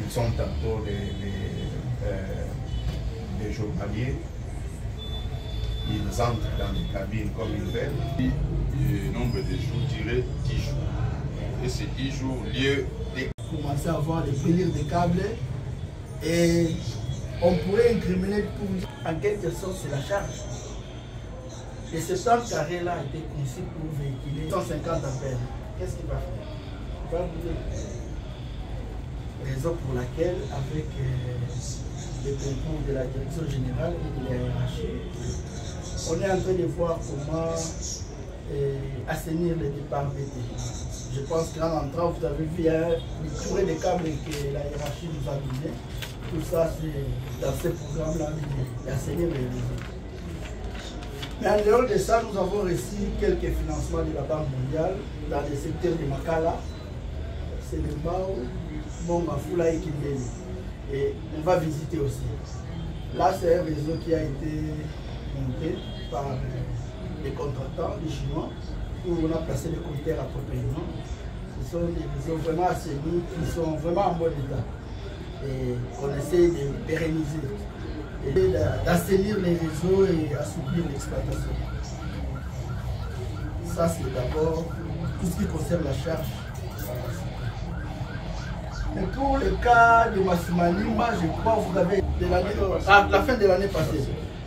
Ils sont tantôt les journaliers. Ils entrent dans les cabines comme ils veulent. Le nombre de jours dirait 10 jours. Et ces 10 jours, lieu de commencer à voir les brûlures des câbles et on pourrait incriminer pour en quelque sorte c'est la charge. Et ce temps carré là a été conçu pour véhiculer 150 ampères. Qu'est-ce qu'il va faire? Il va bouger. Raison pour laquelle avec les concours de la direction générale et de la hiérarchie, on est en train de voir comment assainir les départs BT. Je pense qu'en entrant, vous avez vu une tourée de câbles que la hiérarchie nous a donné. Tout ça, c'est dans ce programme-là d'assainir les réseaux. Mais en dehors de ça, nous avons reçu quelques financements de la Banque mondiale dans le secteur de Makala. C'est le Bao, Mafula et Kimbeli. Et on va visiter aussi. Là, c'est un réseau qui a été monté par les contractants, les Chinois, où on a placé les compteurs appropriément. Ce sont des réseaux vraiment assainis qui sont vraiment en bon état et qu'on essaie de pérenniser et d'assainir les réseaux et assouplir l'exploitation. Ça, c'est d'abord tout ce qui concerne la charge. Mais pour le cas de Massimanima, je crois que vous avez, à la fin de l'année passée,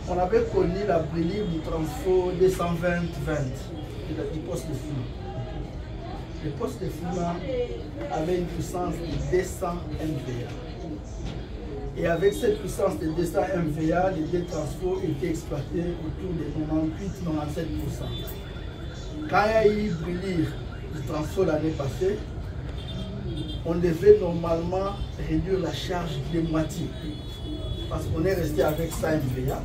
on avait connu la brûlure du transfo 220-20 du poste de Fuma. Le poste de Fuma avait une puissance de 200 MVA. Et avec cette puissance de 200 MVA, les deux transfos étaient exploités autour de 98-97%. Quand il y a eu brûlure du transfo l'année passée, on devait normalement réduire la charge de moitié. Parce qu'on est resté avec 100 MVA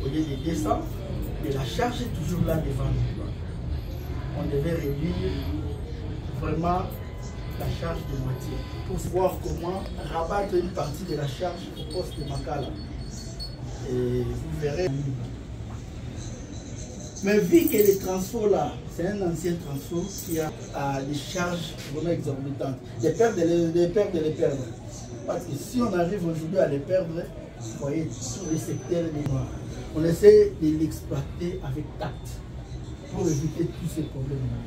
au lieu de 200, mais la charge est toujours là devant nous. On devait réduire vraiment la charge de moitié pour voir comment rabattre une partie de la charge au poste de Makala. Et vous verrez. Mais vu que les transferts là, c'est un ancien transfert qui a des charges vraiment exorbitantes. Les perdre. Parce que si on arrive aujourd'hui à les perdre, vous voyez, tous les secteurs des noirs, on essaie de l'exploiter avec tact pour éviter tous ces problèmes-là.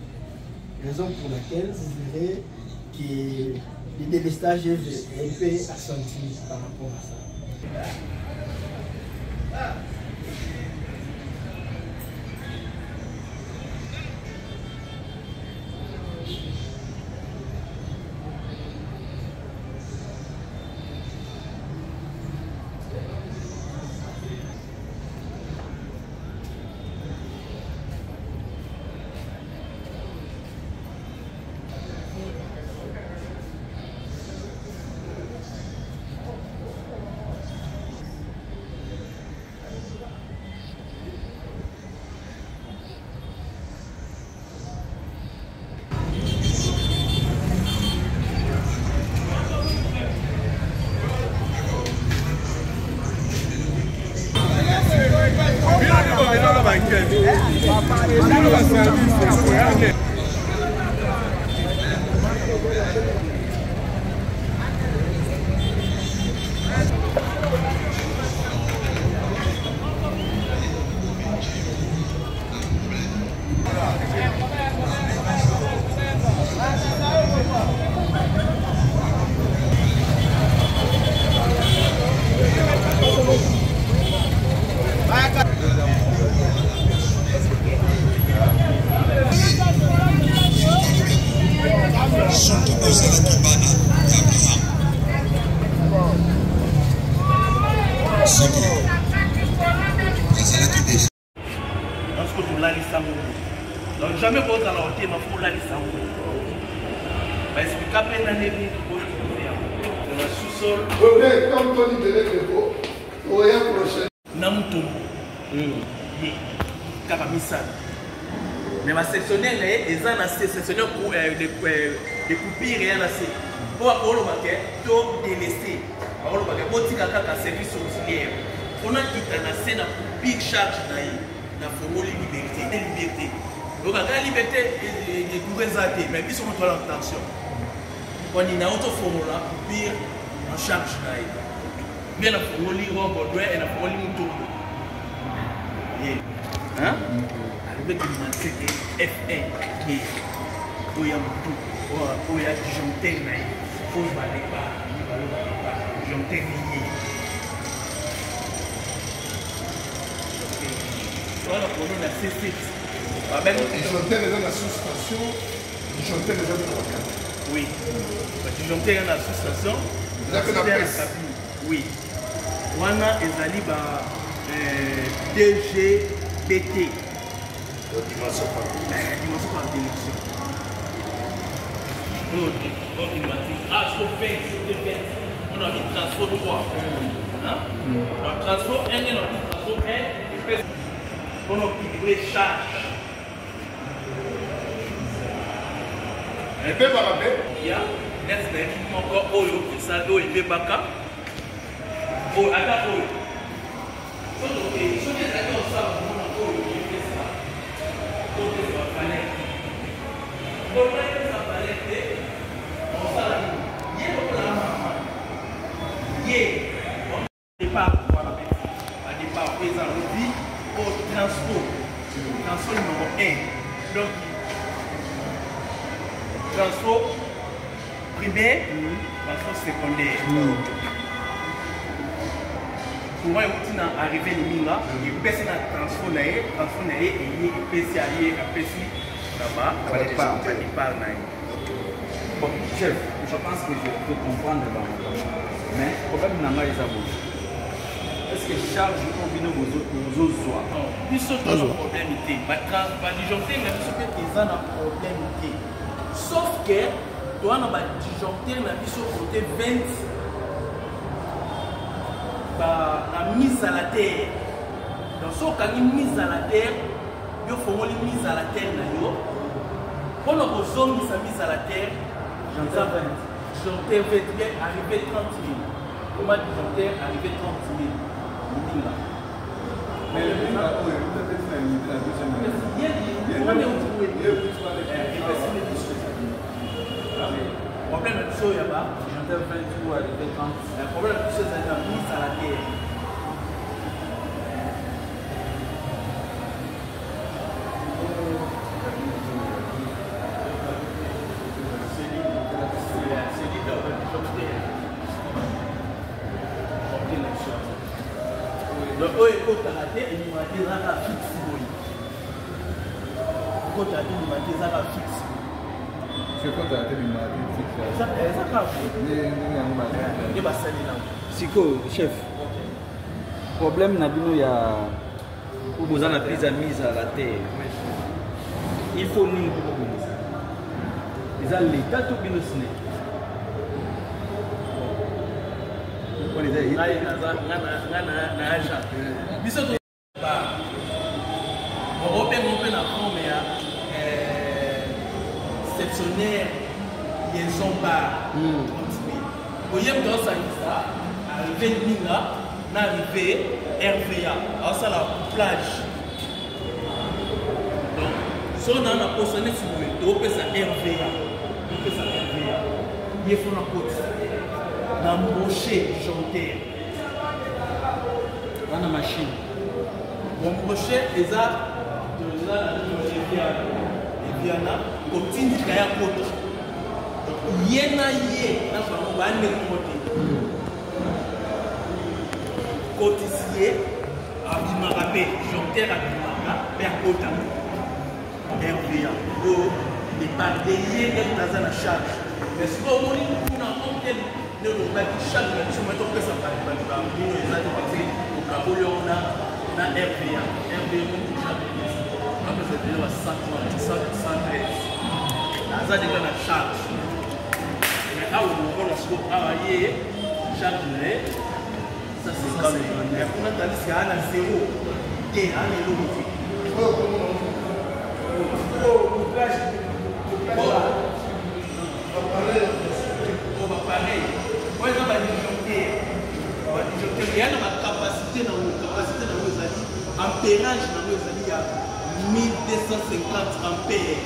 Raison pour laquelle vous verrez que le délestage est un peu accentué par rapport à ça. Donc jamais vous allez ôter ma foule à l'Istanbul. Parce que quand on a des sous-sol. Comme Tony de l'Eco, au prochain. Namuto. Kabamisa. Mais ma sectionnaire est un assez sectionnaire pour des coupures et un assez. Pour avoir le maquet, tout délesté. Avoir le maquet, pour dire qu'un service auxiliaire. On a quitté la scène pour big charge na formule liberté, de liberté. Donc la liberté est gouvernementale, mais ils sont en tension. On a une autre formule pour dire charge na ye bien afongoli roi Baudouin et afongoli Mutombo avec une mancette F1 oya mutu oya disjoncteur na ye oyo baleba disjoncteur ye voilà pour nous la C7 disjoncteur eza na sous-station disjoncteur eza na wakati oui disjoncteur eza na sous-station oui wana ezali ba DGBT dimension par dimension on a mis transfert 3 transfert 1 et transfert 1 on a équilibré charge et bien barabé il y a encore oyo ça doit être baka oh ata oyo so donc so des accords ça on fait ça donc ça va aller pour ça va aller on ça la yé pour la maman yé on départ voilà à départ présent le vie au transport numéro 1 donc transport primaire transport secondaire souvent il y a arrivé le minga il pèse na transport na ye et il pèse allié apesi là-bas départ na ye bon chef je pense que je peux comprendre mais problème na ngai eza boye est-ce que charge ou bino bozozwa biso toza problème te badisjoncteur na biso mpe eza na problème te sauf que toza na badisjoncteur na biso côté 20 la mise à la terre. Donc, si on a une mise à la terre, il faut une mise à la terre. Pour nous zones qui sont mises à la terre, j'entends 20. J'entends 20 bien, arrivé 30 000. Comment j'entends arrivé 30 000. mais le but là pour peut-être la limiter la deuxième année le problème de ce yaba, j'entends 20 ou arrivé 30. Le problème de ce c'est la mise à la terre. Donc, eux, ils ont raté et ils ont raté ça fixe. Ils ont raté ça fixe. c'est quoi ta tête siko chef problème na bino ya oboza na prise à mise à la terre il faut nini pour kobongisa eza l'état to bino sine biso openga na forme ya sectionnaire liaison bar oyeba tozosangisa arrivé minga na arrivé RVA aosala plage donc so na na posa neti boye topesa RVA ye fona kotisa na mboshe disjoncteur wana machine mboshe eza eviana kotindika ya kota ye na ye na bango bandeko te kotisi ye abimaka mpe disjoncteur abimaka mpe akota RVA oyo eparde ye ete aza na charge mais sikoyo omoni kuna onkeli nde olobaki charge na biso moye topesa bato bamino eza te parce okaboli yango na RVA apesatele ba 113 aza deja na charge mais awa omokona siko awa ye charge na ye ça c'est quand même mais kuna tandis ana zéro te ana eloko te pareil oyo eza badisjoncteur eya na bacapacité nango ezali ampérage nango ezali ya 1250 ampère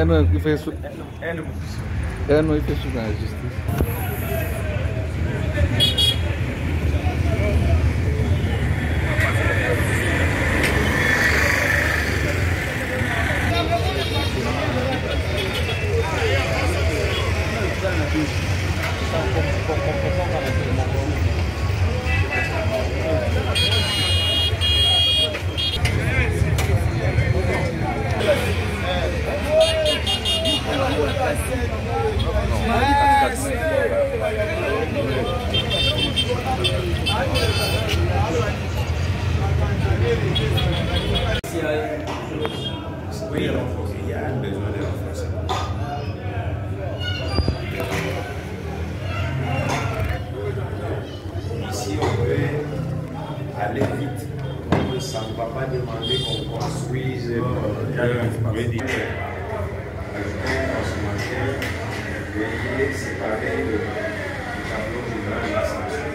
não fez isso na justiça. Oui, il y a un besoin de renforcement. Ici, on peut aller vite. Ça ne va pas demander qu'on construise veuillez séparer le tableau général de l'ascension.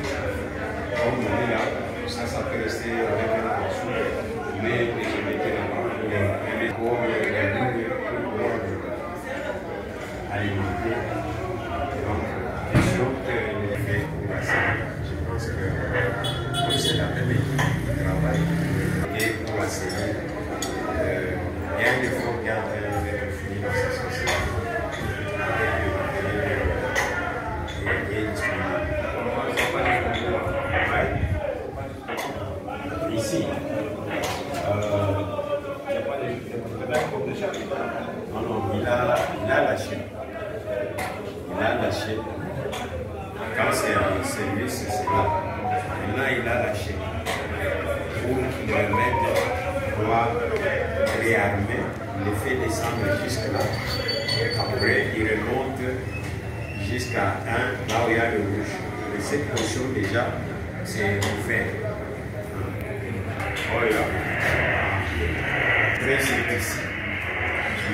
Comme on est là, ça peut rester avec un morceau, mais je mettais là-bas les corps, les pour alimenter. Donc, question que les faits pour la série, je pense que c'est la même équipe qui travaille et pour la série, il y a un effort qui est en train d'être fini dans cette société. Ici, il a lâché. Il a lâché. Quand c'est un service, c'est là. Maintenant, il a lâché. Pour le remettre, on va réarmer, le fait descendre jusque là. Après, il remonte jusqu'à 1, là où il y a le rouge. Et cette portion déjà, c'est ouvert. Voilà. Très simple ici.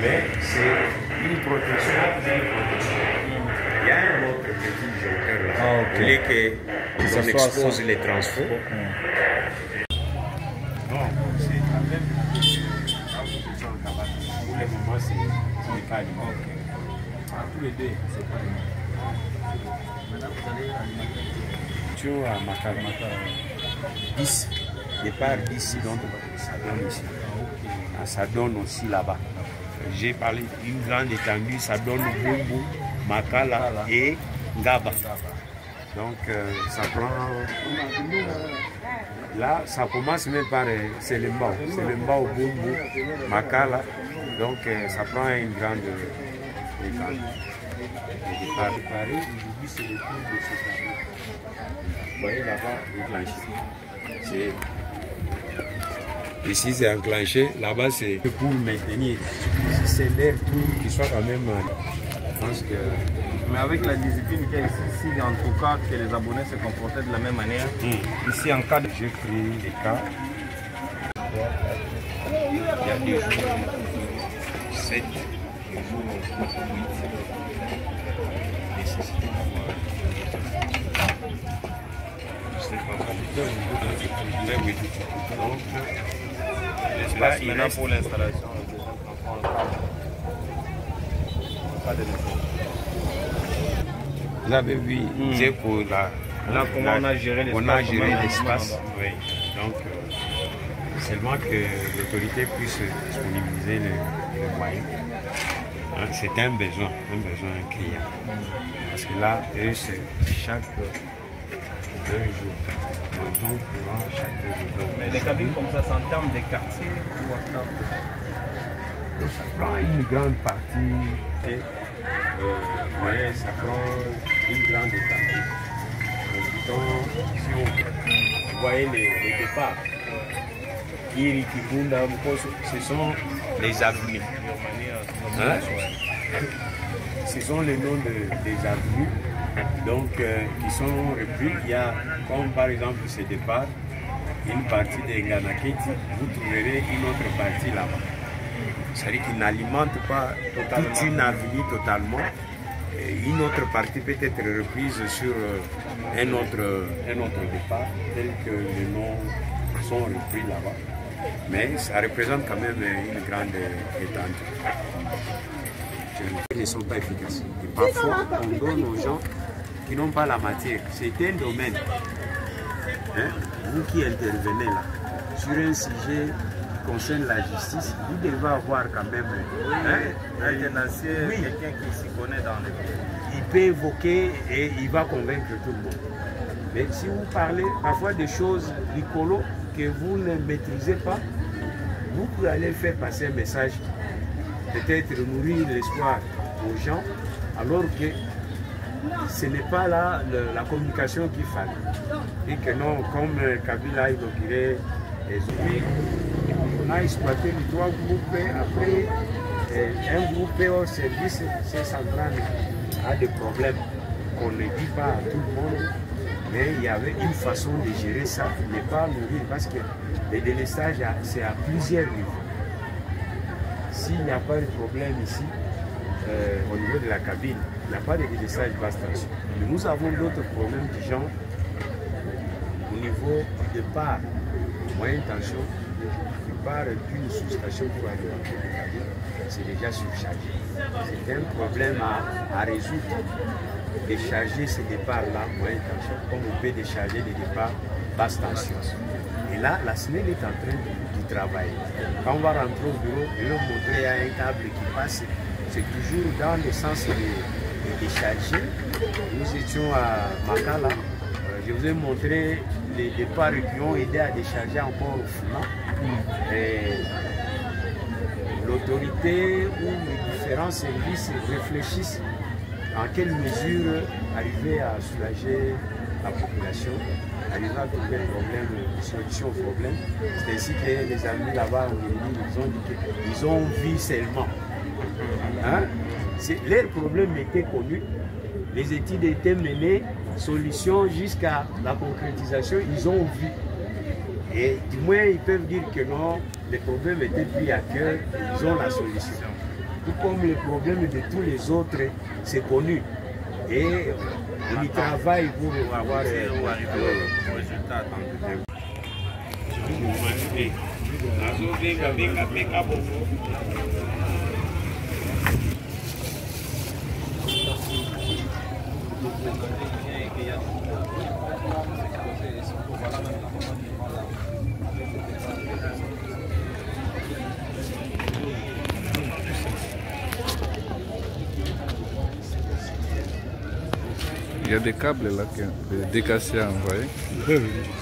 Mais c'est une protection. Il y a un autre petit joker là. Ah, okay. Vous voulez qu'on expose les transferts. Non, c'est la même. Pour le moment, c'est le cas. Tous les deux, c'est pas le même. Maintenant, vous allez alimenter. À Makala. 10. Départ d'ici, donc ça donne ici. Ah, ça donne aussi là-bas. J'ai parlé d'une grande étendue, ça donne Bumbu, Makala et Ngaba. Donc ça prend. Là, ça commence même par Selembao. Selembao, Bumbu, Makala. Donc ça prend une grande étendue. Départ de Paris, aujourd'hui c'est le tour de ce tableau. Vous voyez là-bas, enclenché. Ici c'est enclenché, là-bas c'est pour maintenir. C'est l'air tout qui soit quand même. Je pense que. Mais avec la discipline qu'il y a ici, en tout cas, que les abonnés se comportaient de la même manière. Ici, en cas de. J'ai pris des cas. Il y a des jours 7, des jours 8. Nécessité d'avoir. Je sais pas, oui. Donc, l'espace maintenant pour l'installation. Vous avez vu, c'est pour la. Là, comment on a géré l'espace. On a géré l'espace, oui. Donc, seulement que l'autorité puisse disponibiliser le moyen. Hein, c'est un besoin criant. Parce que là, eux, c'est chaque 2 jours. Donc, chaque 2 jours. Mais les cabines comme ça, c'est en termes de quartier ou en termes de. Ça prend une grande partie. mais ça prend une grande étendue. Si vous voyez les départs, Iri, Kibunda, Mukoso, ce sont les avenues. Hein? Ce sont les noms des avenues donc, qui sont repris. Il y a, comme par exemple ce départ, une partie de Nganaketi, vous trouverez une autre partie là-bas. C'est-à-dire qu'il n'alimente pas toute une avenue totalement. Et une autre partie peut être reprise sur un autre départ, tel que les noms sont repris là-bas. Mais ça représente quand même une grande étendue. Ils ne sont pas efficaces. Et parfois, on donne aux gens qui n'ont pas la matière. C'est un domaine. Hein? Vous qui intervenez là, sur un sujet qui concerne la justice, vous devez avoir quand même quelqu'un qui s'y connaît dans les pays. Il peut évoquer et il va convaincre tout le monde. Mais si vous parlez parfois des choses rigolos que vous ne maîtrisez pas, vous pouvez aller faire passer un message, peut-être nourrir l'espoir aux gens, alors que ce n'est pas là la communication qu'il fallait. Et que non, comme Kabila a inauguré les outils, on a exploité les trois groupes. Après, un groupe au service, c'est central, a des problèmes qu'on ne dit pas à tout le monde. Mais il y avait une façon de gérer ça, ne pas mourir, parce que le délestage, c'est à plusieurs niveaux. S'il n'y a pas de problème ici, au niveau de la cabine, il n'y a pas de délestage basse tension. Mais nous avons d'autres problèmes du genre au niveau de part moyenne tension, qui part d'une sous-station pour aller dans la cabine, c'est déjà surchargé. C'est un problème à résoudre. Décharger ces départs-là, moyenne tension, comme on peut décharger des départs basse tension. Et là, la SNEL est en train de travailler. Quand on va rentrer au bureau, je vais vous montrer, il y a un câble qui passe, c'est toujours dans le sens de décharger. Nous étions à Makala, je vous ai montré les départs qui ont aidé à décharger encore au fumant. L'autorité ou les différents services réfléchissent en quelle mesure arriver à soulager la population, arriver à trouver un problème, une solution au problème. C'est ainsi que les amis là-bas, ils ont dit qu'ils ont vu seulement. Hein? Leur problème était connu, les études étaient menées, solution jusqu'à la concrétisation, ils ont vu. Et du moins, ils peuvent dire que non, les problèmes étaient pris à cœur, ils ont la solution. Tout comme les problèmes de tous les autres, c'est connu. Et on y travaille pour avoir un résultat. Il y a des câbles là, des DKC à envoyer.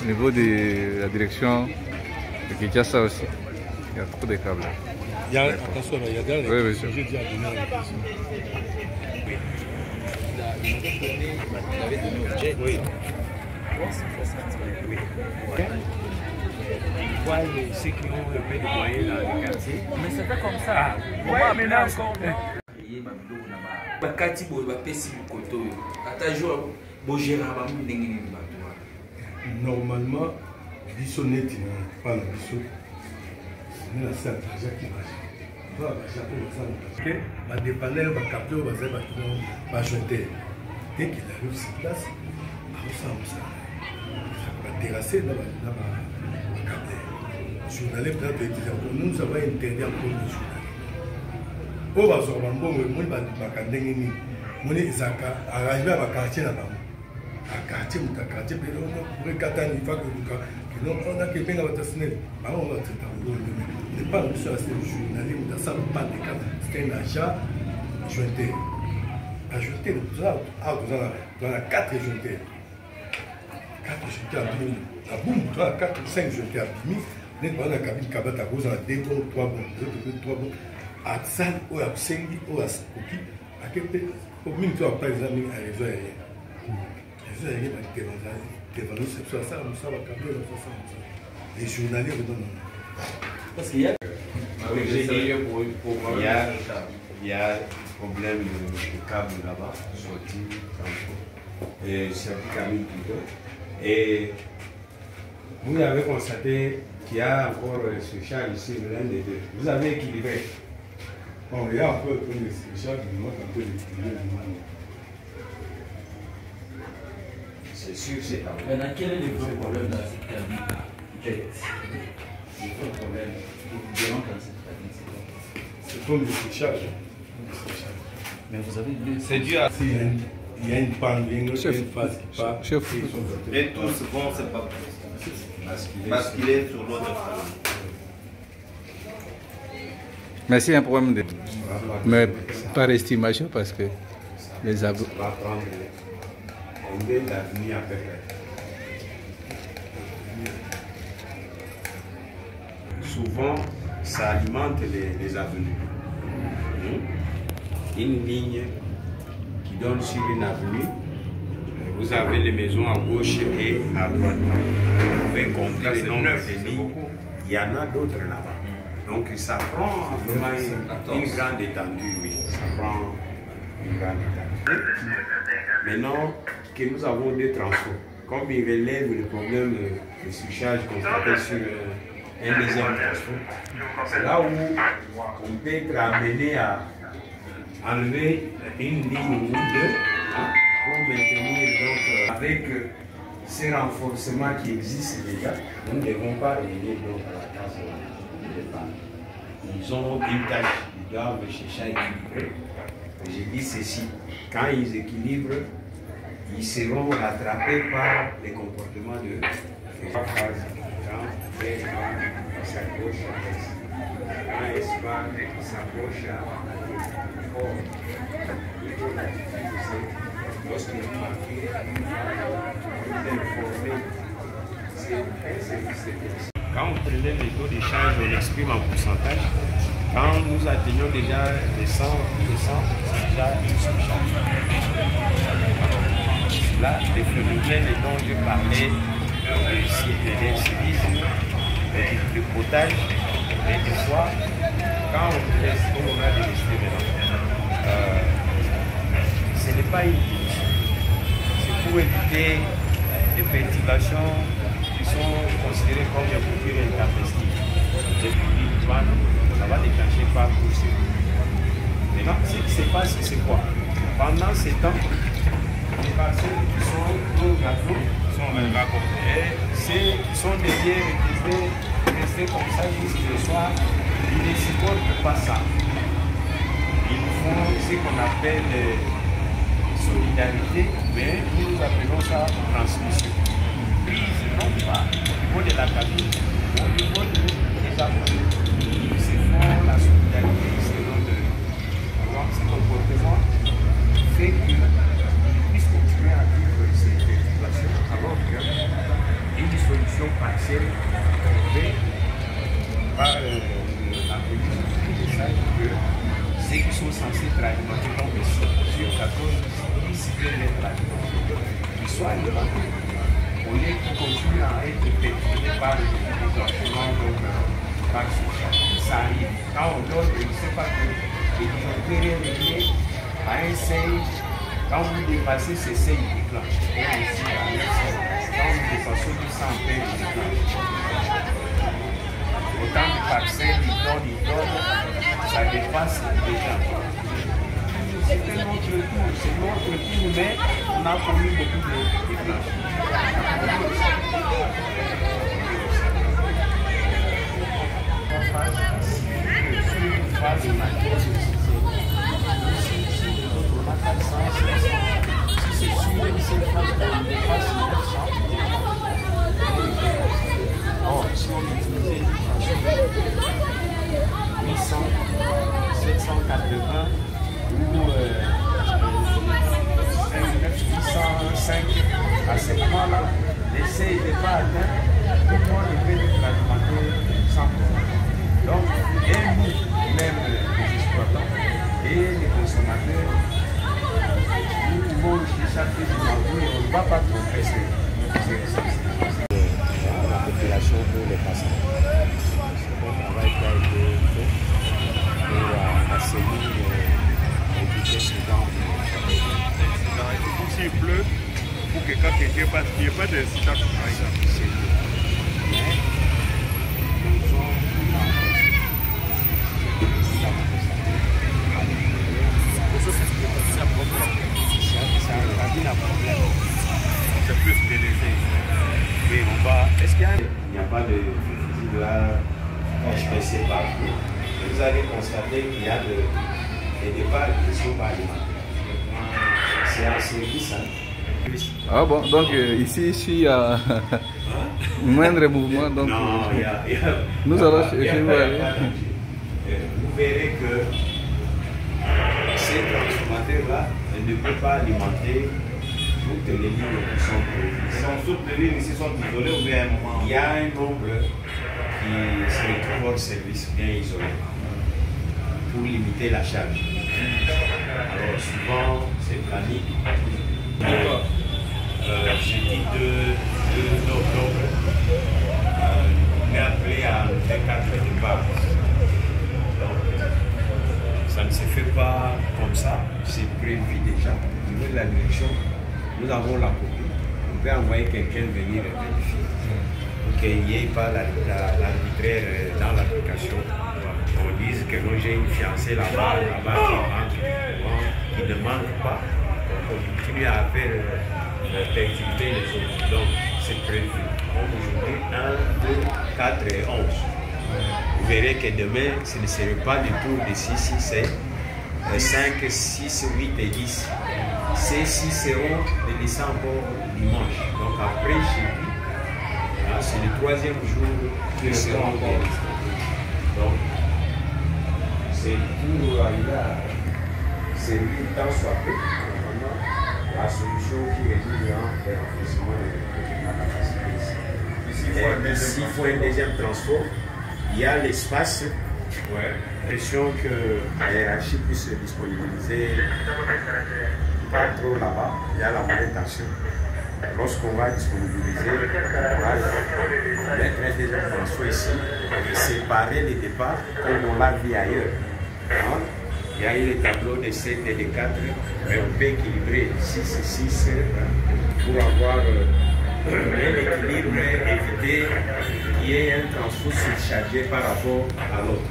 Au niveau de la direction de Kinshasa aussi. Il y a trop de câbles. Il y a, attention, il y a des oui, sujets déjà donnés à la question. Il avait donné au jet. Oui. Ils voient ceux qui ont le peu de moyens dans le quartier. Mais c'était comme ça. Ouais, maintenant encore. Bakati boy bapesi koto ata jour bogera ba mu ndenge ni bato. Normalement, biso neti na pas na biso. Mais la salle déjà qui marche. Ba Japon ça parce que ba dépanneur ba capteur ba za ba jeter. Dès qu'il arrive sur place, ça va terrasser dans ba capteur. Journaliste là peut dire nous avons interdit encore le journal. Oh, bah, sur Bambo, moi, arrivé à ma quartier là-bas. À quartier, mon quartier, puis on pourrait cataniser, que on a quelqu'un dans votre SNEL. On va traiter on n'est pas sur la SNEL journalier, on a ça, pas de cas. C'est un achat jointé. Ajouté, dans la 4 jointés. 4 jointés à 10 000. À boum, 4 ou 5 jointés à 10 000. N'est pas dans la cabine cabane à cause, on a 2 bons, 3 bons, 3 bons. À salle ou à sengi ou à koki Au minimum, tu as par exemple un réseau aérien. Les aériens, c'est ça, ça va câbler dans ce sens. Les journaliers, parce qu'il y a. Il y a problème de câble là-bas, sorti, et circuit cabine plutôt. Et vous avez constaté qu'il y a encore ce charge ici, l'un des deux. Vous avez équilibré. Bon, il y a un peu de charge, il manque un peu d'équilibre. C'est sûr, c'est pas vrai. Maintenant, quel est le vrai problème dans cette cabine? Le vrai problème, évidemment, dans cette cabine, c'est quoi? C'est comme des charges. Mais vous avez dit. C'est dû à. Il y a une panne, il y a une phase qui part. Et tout ce bon, c'est pas possible. Parce qu'il est sur l'autre phase. Mais c'est un problème de. Mais par estimation, parce que les Ça va prendre combien d'avenir à peu près? Souvent, ça alimente les avenues. Une ligne qui donne sur une avenue, vous avez les maisons à gauche et à droite. Vous pouvez compter le nombre de lignes. Il y en a d'autres là-bas. Donc ça prend vraiment une grande étendue, oui. Ça prend une grande étendue. Maintenant que nous avons des transports, comme il relève le problème de surcharge constaté sur un deuxième transport, c'est là où on peut être amené à enlever une ligne ou deux pour maintenir. Donc avec ces renforcements qui existent déjà, nous ne devons pas revenir donc à la case de départ. Ils ont une tâche, ils doivent chercher à équilibrer. Je dis ceci, quand ils équilibrent, ils seront rattrapés par les comportements de phase. Quand Espagne s'approche à l'est, quand Espagne s'approche à l'est, il faut la diffuser. Lorsqu'il est marqué, vous informez. Quand on prélève les taux d'échange, on l'exprime en pourcentage. Quand nous atteignons déjà les 100, c'est déjà une surcharge. Là, les phénomènes dont je parlais, le civisme, le potage, et des fois, quand on laisse, comme on a délaissé maintenant, ce n'est pas inutile. C'est pour éviter les perturbations qui sont considérées comme des coupures intempestives. Ça va déclencher par tout ça. Maintenant, ce qui se passe, c'est quoi? Pendant ces temps, les parcelles qui sont au gâteau sont raccordées. Ceux qui sont derrière devaient rester comme ça jusqu'au soir. Ils ne supportent pas ça. Ils font ce qu'on appelle solidarité, mais nous appelons ça transmission. Prise non pas au niveau de la cabine, mais au niveau des abonnés. Ils se font la solidarité selon ce comportement fait qu'ils puissent continuer à vivre ces situations alors qu'une solution partielle trouvée par la police du message que ceux qui sont censés être alimentés dans le sur 14 ils veulent être alimentés, qu'ils soient alimentés au lieu qu'ils continuent à être perturbés par les enchaînements donc par ça arrive. Quand on donne, je ne sais pas que les différents reliés à un seuil, quand vous dépassez ces seuils, ils déclenchent. Et aussi à un seuil, quand vous dépassez tout ça en paix, ils déclenchent. Autant de parcelles, ils donnent, ça dépasse déjà. C'est notre tour, mais on a connu beaucoup de déclenchements. Si on utilisait 800, 780 ou 805, à ce moment-là, l'essai n'est pas atteint, tout le monde devait être alimenté 100%. Donc, et nous, même les exploitants et les consommateurs, chaque on ne va pas tromper la population pour les passants. C'est un travail qui a été fait pour assainir et éviter ce genre de... S'il pleut, pour que quand il n'y ait pas d'incident comme ça. C'est plus délaissé. Mais on va. Est-ce qu'il y a... Il n'y a pas de fusil de HPC partout. Vous allez constater qu'il y a des départs qui sont pas alimentés. C'est un service. Ah bon, donc ici il y a moindre mouvement. Donc, non, nous allons chez vous aller. Vous verrez que ces transformateurs-là ne peuvent pas alimenter toutes les lignes qui sont prévues. Toutes les lignes ici sont isolées ou bien à un moment? Il y a un nombre qui se retrouve hors service, bien isolé, pour limiter la charge. Alors souvent, c'est planique. Jeudi 2 octobre, on est appelé à faire 4 départs. Donc, ça ne se fait pas comme ça, c'est prévu déjà. Au niveau de la direction, nous avons la copie. On peut envoyer quelqu'un venir vérifier pour qu'il n'y ait pas l'arbitraire dans l'application. On dise que moi j'ai une fiancée là-bas qui ne manque pas. On continue à faire d'activité les autres. Donc c'est prévu. Aujourd'hui, 1, 2, 4 et 11. Vous verrez que demain, ce ne serait pas du tour de 6, 6, c'est 5, 6, 8 et 10. Ces 6 seront délaissés encore dimanche. Donc après jeudi, c'est le 3e jour qu'ils seront délaissés. Donc c'est pour arriver à servir tant soit peu la solution qui résout le renforcement de la capacité ici. S'il faut un deuxième transport, il y a l'espace. Question que la hiérarchie puisse se disponibiliser pas trop là-bas. Il y a la manutention. Lorsqu'on va disponibiliser, on va mettre un deuxième transport ici et séparer les départs comme on l'a vu ailleurs. Il y a eu les tableaux de 7 et de 4, mais on peut équilibrer 6 et 6 pour avoir un équilibre et éviter qu'il y ait un transport surchargé par rapport à l'autre.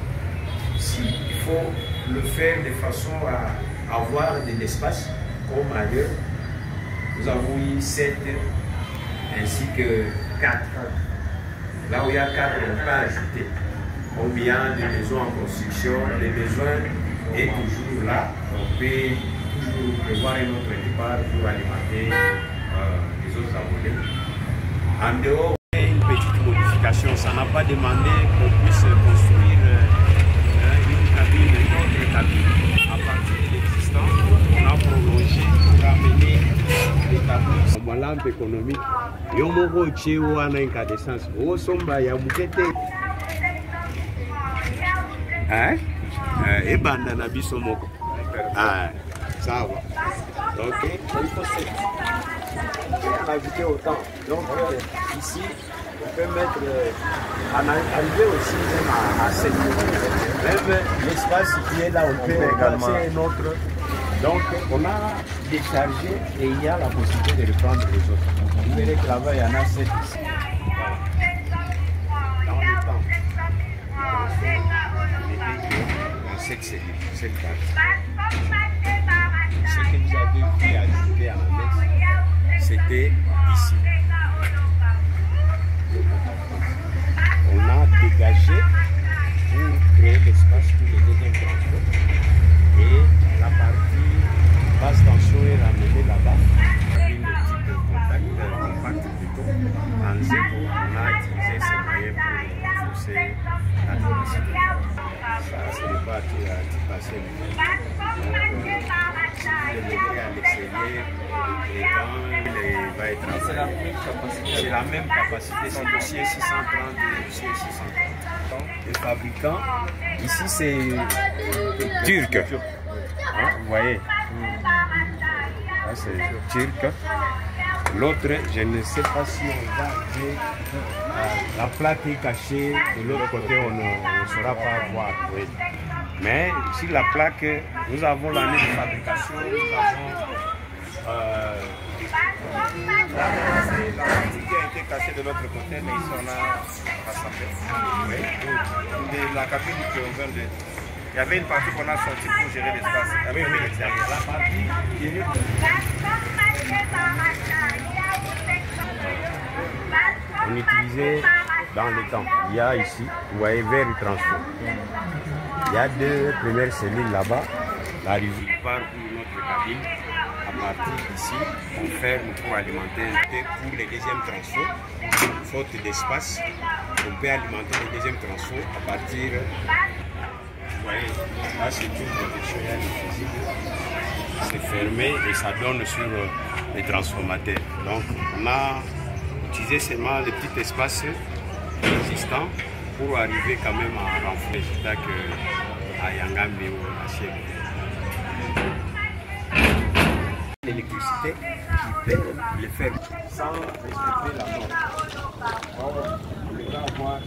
Il faut le faire de façon à avoir de l'espace comme ailleurs. Nous avons eu 7 ainsi que 4. Là où il y a 4, on peut ajouter. Combien de maisons en construction, les besoins est toujours là. On peut toujours prévoir un autre départ pour alimenter les autres abonnés. En dehors, une petite modification. Ça n'a pas demandé qu'on puisse construire une cabine, une autre cabine. À partir de l'existant, on a prolongé pour amener les cabines. La lampe économique. Yomogo Cheo ana en cas d'essence. O somba ya mukete. Hein? Et banda na biso moko. Ah, ça va. Ok. Il faut en ajouter autant. Donc ici, on peut mettre arriver aussi même à 7. Même l'espace qui est là, on peut également un autre. Donc on a déchargé et il y a la possibilité de reprendre les autres. Vous verrez que là-bas il y en a 7 ici. Dans le temps. Cette série, cette carte. Ce que vous avez vu ajouter à la messe, c'était ici. On a dégagé pour créer l'espace pour le deuxième transport. Et la partie basse tension est ramenée là-bas. Une type de compact plutôt. En zéro, on a utilisé ces moyens pour renforcer la capacité. Ça, c'est le pas qui a passé. C'est la même capacité. C'est le CIE 630 et le CIE 630. Les fabricants, ici c'est turc. Hein, vous voyez. c'est turc. L'autre, je ne sais pas si on va arriver. La plaque est cachée, de l'autre côté, on ne saura pas voir. Oui. Mais ici, la plaque, nous avons l'année de fabrication, nous avons la partie qui a été cachée de l'autre côté, mais ici on a rassemblé. Oui. De la cabine qui on vient de. Il y avait une partie qu'on a sortie pour gérer l'espace. Oui, la partie qui est. On utilisait dans le temps. Il y a ici, vous voyez, vers le transport. Il y a deux premières cellules là-bas. La rivière part pour notre cabine. À partir d'ici, on ferme pour alimenter pour le deuxième transfert. Faute d'espace, on peut alimenter le deuxième transfert à partir. Vous voyez, là c'est une protection visible. C'est fermé et ça donne sur les transformateurs. Donc on a utilisé seulement les petits espaces existants pour arriver quand même à renflouer. C'est-à-dire qu'à Yangamé ou à Chienne. L'électricité qui peut le faire sans respecter la norme. On va avoir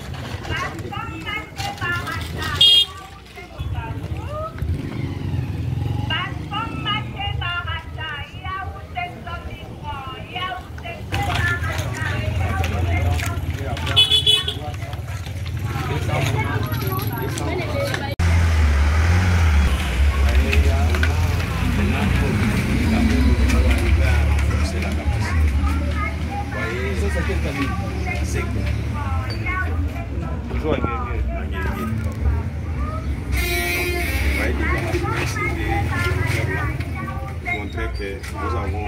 toujours montrer que nous avons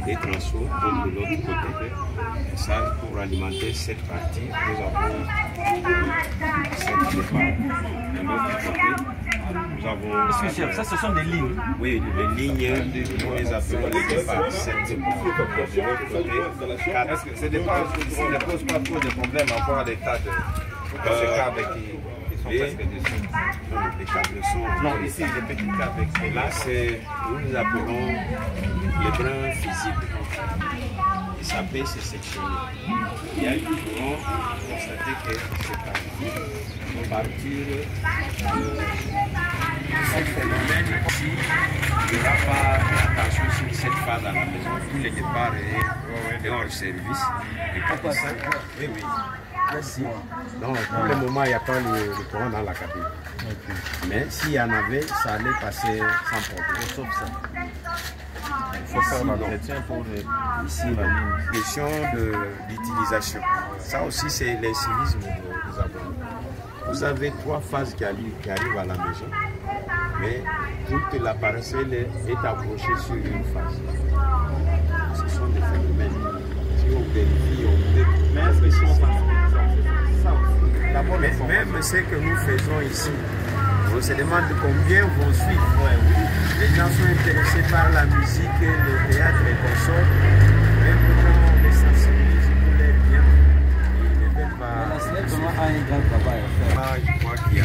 des transports de l'autre côté. Et ça, pour alimenter cette partie, nous avons cette départ. De l'autre côté, nous avons. Est-ce que ça, ce sont des lignes? Oui, les lignes, nous les appelons les départs. Cette départ. De l'autre côté, est-ce que ces départs ne posent pas trop de problèmes encore à l'état de ces câbles qui sont presque dessus? Les câbles sont. Non, ici, les petits câbles. Là, nous les appelons les brins visibles. Et ça peut se sectionner. Il y a eu courant constaté que c'est parti. À partir de ce phénomène, si il n'y aura pas d'attention sur cette phase à la maison, tous les départs et hors service. Et quand ça, oui. Merci. Donc, pour le moment, il n'y a pas le courant dans la cabine. Okay. Mais s'il y en avait, ça allait passer sans problème. Sauf ça. Il faut faire l'entretien pour ici la question d'utilisation. Ça aussi, c'est l'incivisme des abonnés. Vous avez 3 phases qui arrivent à la maison, mais toute la parcelle est accrochée sur une phase. Ce sont des phénomènes. Si on vérifie, on peut. Mais est-ce que même ce que nous faisons ici, on se demande combien vont suivre. Les gens sont intéressés par la musique, le théâtre et consorts. Même quand on les sensibilise pour les biens, ils ne veulent pas. Je crois qu'il y a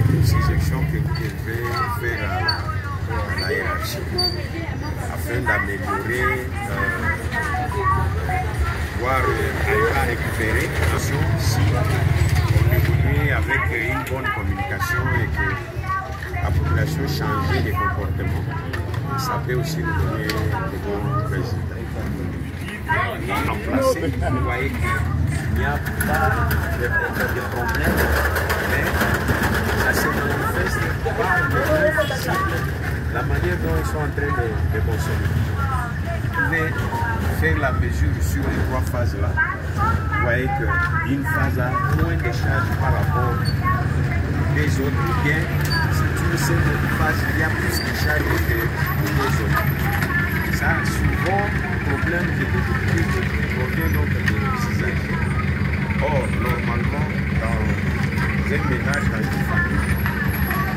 des suggestions que vous devez faire à la hiérarchie afin d'améliorer, voire à récupérer si on évolue avec une bonne communication et que la population change les comportements. Ça peut aussi nous donner de bons résultats. Remplacer, vous voyez qu'il n'y a pas de problème, mais ça se manifeste par la manière dont ils sont en train de consommer. Vous pouvez faire la mesure sur les 3 phases-là. Vous voyez qu'une phase a moins de charge par rapport aux autres. Bien, si tu sais une phase, il y a plus de charge que les autres. Ça, souvent, problème de provient donc de l'usage. Or, normalement, dans un ménage, dans une famille,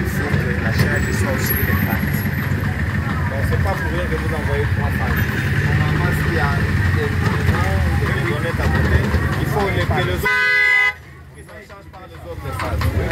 il faut que la charge soit aussi répartie. Donc, c'est pas pour rien que vous envoyez 3 phases. Normalement, s'il y a des données à donner, il faut que les autres ne changent pas les autres phases. Oui.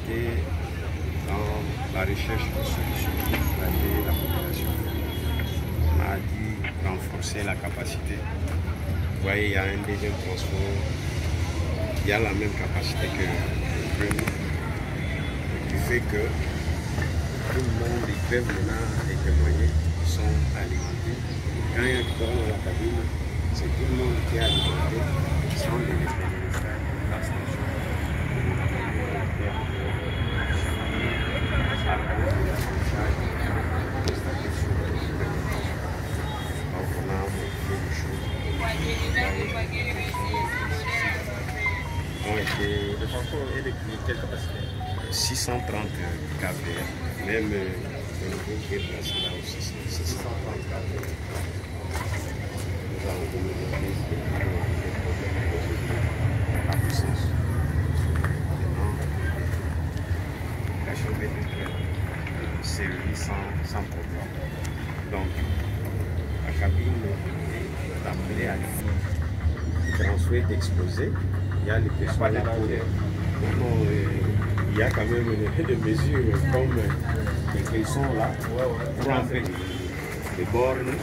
était dans la recherche de solutions pour aider la population. On a dû renforcer la capacité. Vous voyez, il y a un deuxième transport, il y a la même capacité que le premier, ce qui fait que tout le monde, les crèves maintenant, les témoignages sont alimentés. Quand il y a un problème dans la cabine, c'est tout le monde qui est alimenté, sans les frères de la station. Donc on a modifié les choses. Le transport est de quelle capacité? 630 kVA. Même le niveau qui est placé là aussi, 630 kVA. Nous avons communiqué la puissance. Maintenant, la chose est servie sans problème. Donc, la cabine est appelée à le transfert est explosé. Il y a les personnes il y a quand même des mesures comme les caissons là pour entrer les bornes.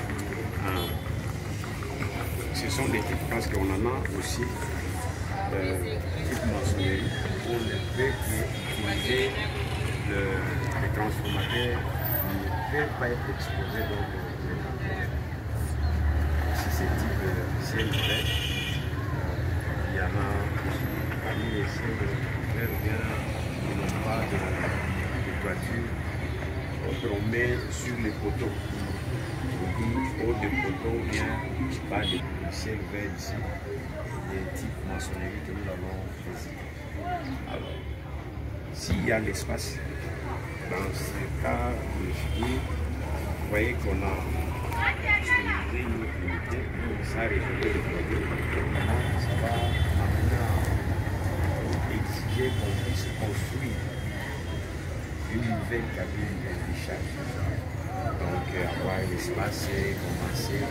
Ce sont des types parce qu'on en a aussi type maçonnerie où on ne peut utiliser les transformateurs qui ne peuvent pas être exposés. Donc, si c'est type ciel vert, il y en a parmi les ciels verts qui n'ont pas de toiture. On met sur les poteaux. On dit haut des poteaux, bien pas de ciel vert ici, des types maçonnerie que nous avons visité. Alors, s'il y a l'espace, dans ce cas de figure, vous voyez qu'on a disponibilisé une autre unité, ça a réglé le problème. Ça va amener à exiger qu'on puisse construire une nouvelle cabine de décharge. Donc avoir l'espace et commencer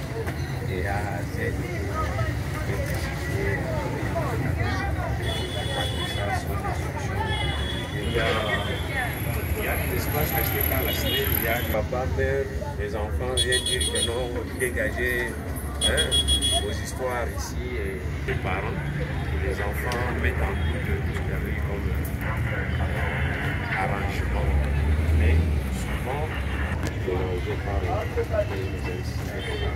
de A à Z pour rectifier il y a de l'espace resté par la semaine, il y a papa, mère, les enfants viennent dire que non, dégagez vos histoires ici et les parents. Les enfants mettent en doute tout ce qu'il y avait comme arrangement. Mais souvent, dérangé par les institutions.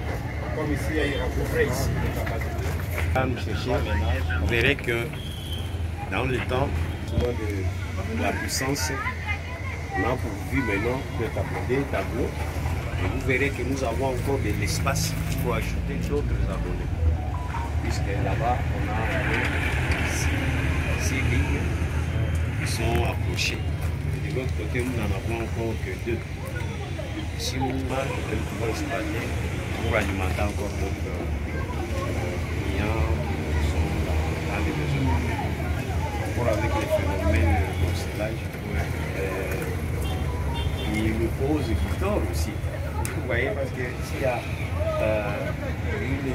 Comme ici, il y a à peu près ici des capacités. Là, nous cherchons, vous verrez que dans le temps, souvent de la puissance, on a pourvu maintenant des tableaux. Et vous verrez que nous avons encore de l'espace pour ajouter d'autres abonnés. Puisque là-bas, on a 6 lignes qui sont approchées. Et de l'autre côté, nous n'en avons encore que 2. Si nous marquons quelques espagnol pour alimenter encore d'autres clients qui sont dans les besoins. Pour avec les phénomènes de constellage, il nous pose du tort aussi. Vous voyez, parce que s'il y a une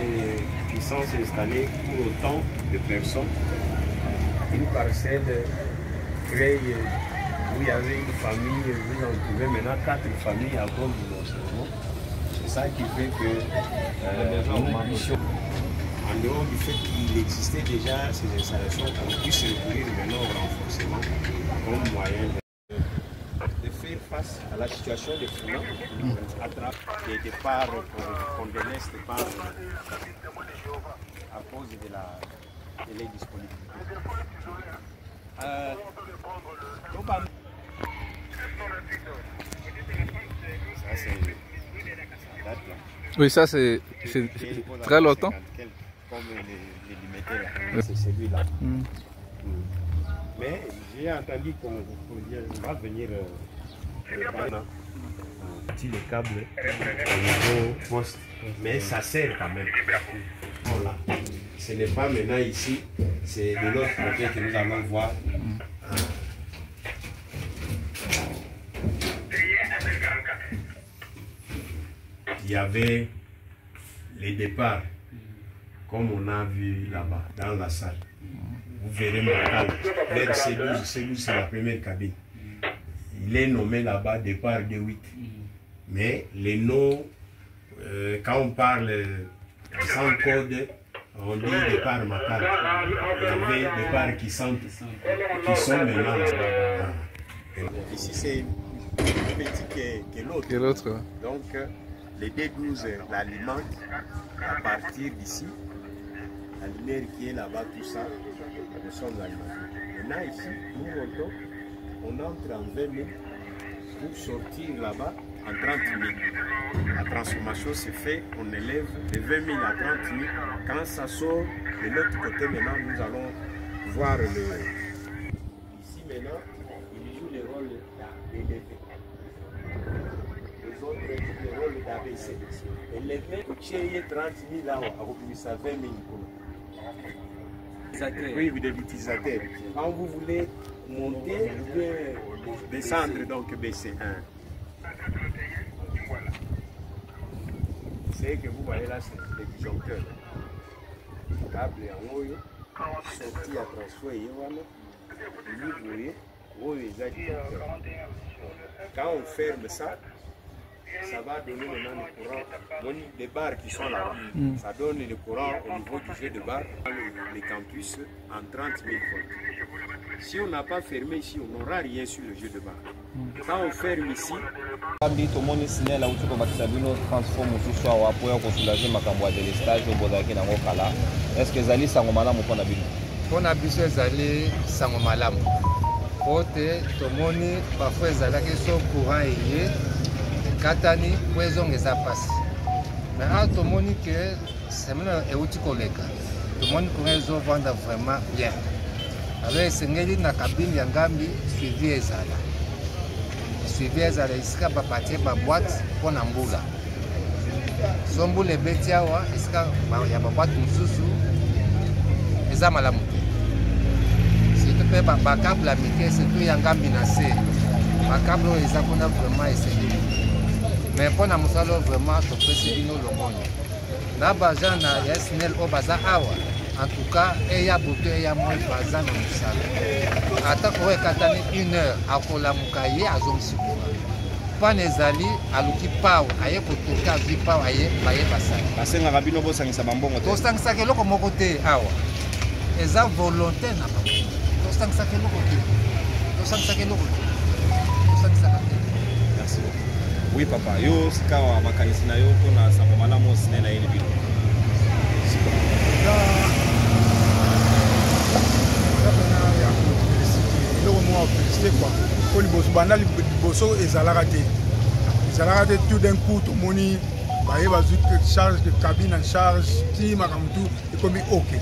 puissance installée pour autant de personnes, une parcelle crée où il y avait une famille, vous en trouvez maintenant 4 familles à cause du l'enseignement. C'est ça qui fait que nous puissions, en dehors du fait qu'il existait déjà ces installations, qu'on puisse recourir maintenant au renforcement comme moyen de faire face à la situation des foulants à travers des départs qu'on déleste pas à cause de l'indisponibilité. Ça c'est oui, ça c'est très longtemps. Comme les limiter là, c'est celui-là. Mais j'ai entendu qu'on va venir les câbles au niveau poste, mais ça sert quand même. Voilà. Ce n'est pas maintenant ici, c'est de l'autre côté que nous allons voir. Il y avait les départs, comme on a vu là-bas, dans la salle. vous verrez Macal. Vers C12, c'est la première cabine. Il est nommé là-bas départ de 8. Mais les noms, quand on parle sans code, on dit départ Macal. Il y avait des départs qui sont maintenant là-bas. Ici, c'est plus petit que l'autre. Donc, les D12 l'alimentent à partir d'ici. La lumière qui est là-bas, tout ça, nous sommes alimentés. Maintenant, ici, nous montons, on entre en 20 000 pour sortir là-bas en 30 000. La transformation se fait, on élève de 20 000 à 30 000. Quand ça sort de l'autre côté, maintenant, nous allons voir le... Ici, maintenant, il joue le rôle d'élevé. Les autres jouent le rôle d'ABC. Élevé, il y a 30 000 là, à 20 000. Oui, vous devez utilisateur. Quand vous voulez monter, vous pouvez descendre, donc baisser. C'est que vous voyez là, c'est le disjoncteur. Le câble en haut, sorti à transférer, vous voyez, quand on ferme ça, ça va donner maintenant le courant. Les barres qui sont là, ça donne le courant au niveau du jeu de barres, les campus en 30 000 volts. Si on n'a pas fermé ici, on n'aura rien sur le jeu de barres. Quand on ferme ici, est-ce que Zali Sangomalamu pour Nabino? Pour Nabiso Zali Sangomalamu. Côté, Tomoni, parfois Zalaki son courant et Katani, poison et ça passe. Mais à tout le monde que c'est maintenant et outil collègue. Tout le monde pourrait vendre vraiment bien. Avec Sengeli na cabine Yangambi, suivi Ezala. Suivi Ezala, il sera parti par boîte pour Namboula. Sombo les Betiawa, il sera y a boîte Moussou, Ezamalamu. Si tu peux pas câble la miquer, c'est tout Yangambi Nassé. Ma câble, ils ont vraiment essayé. Mais pour nous vraiment, tu peux se dire le monde. Nabajan na SNL au bazar awa. En tout cas, il y a beaucoup de moins bazar dans le salon. Attends qu'on ait 1 heure à Kolamukaye à Zomsikura. Pas les alliés à l'outil pau, aïe pour tout cas, vie pau, aïe, aïe, bassin. Parce que nous avons besoin de s'abambon. Tout ça, c'est que l'on a mon côté awa. Et ça volonté n'a pas. Tout ça, c'est que l'on côté. Tout ça, c'est que l'on côté. Tout ça, c'est que l'on côté. Merci beaucoup. Oui papa, yo sikawa makanisi na yo kuna Sangomalamu sine na ile bido. Pour les bosso banal bosso ezalaka te tout d'un coup tout moni ba yeba charge de cabine en charge ti makamtu et comme OK.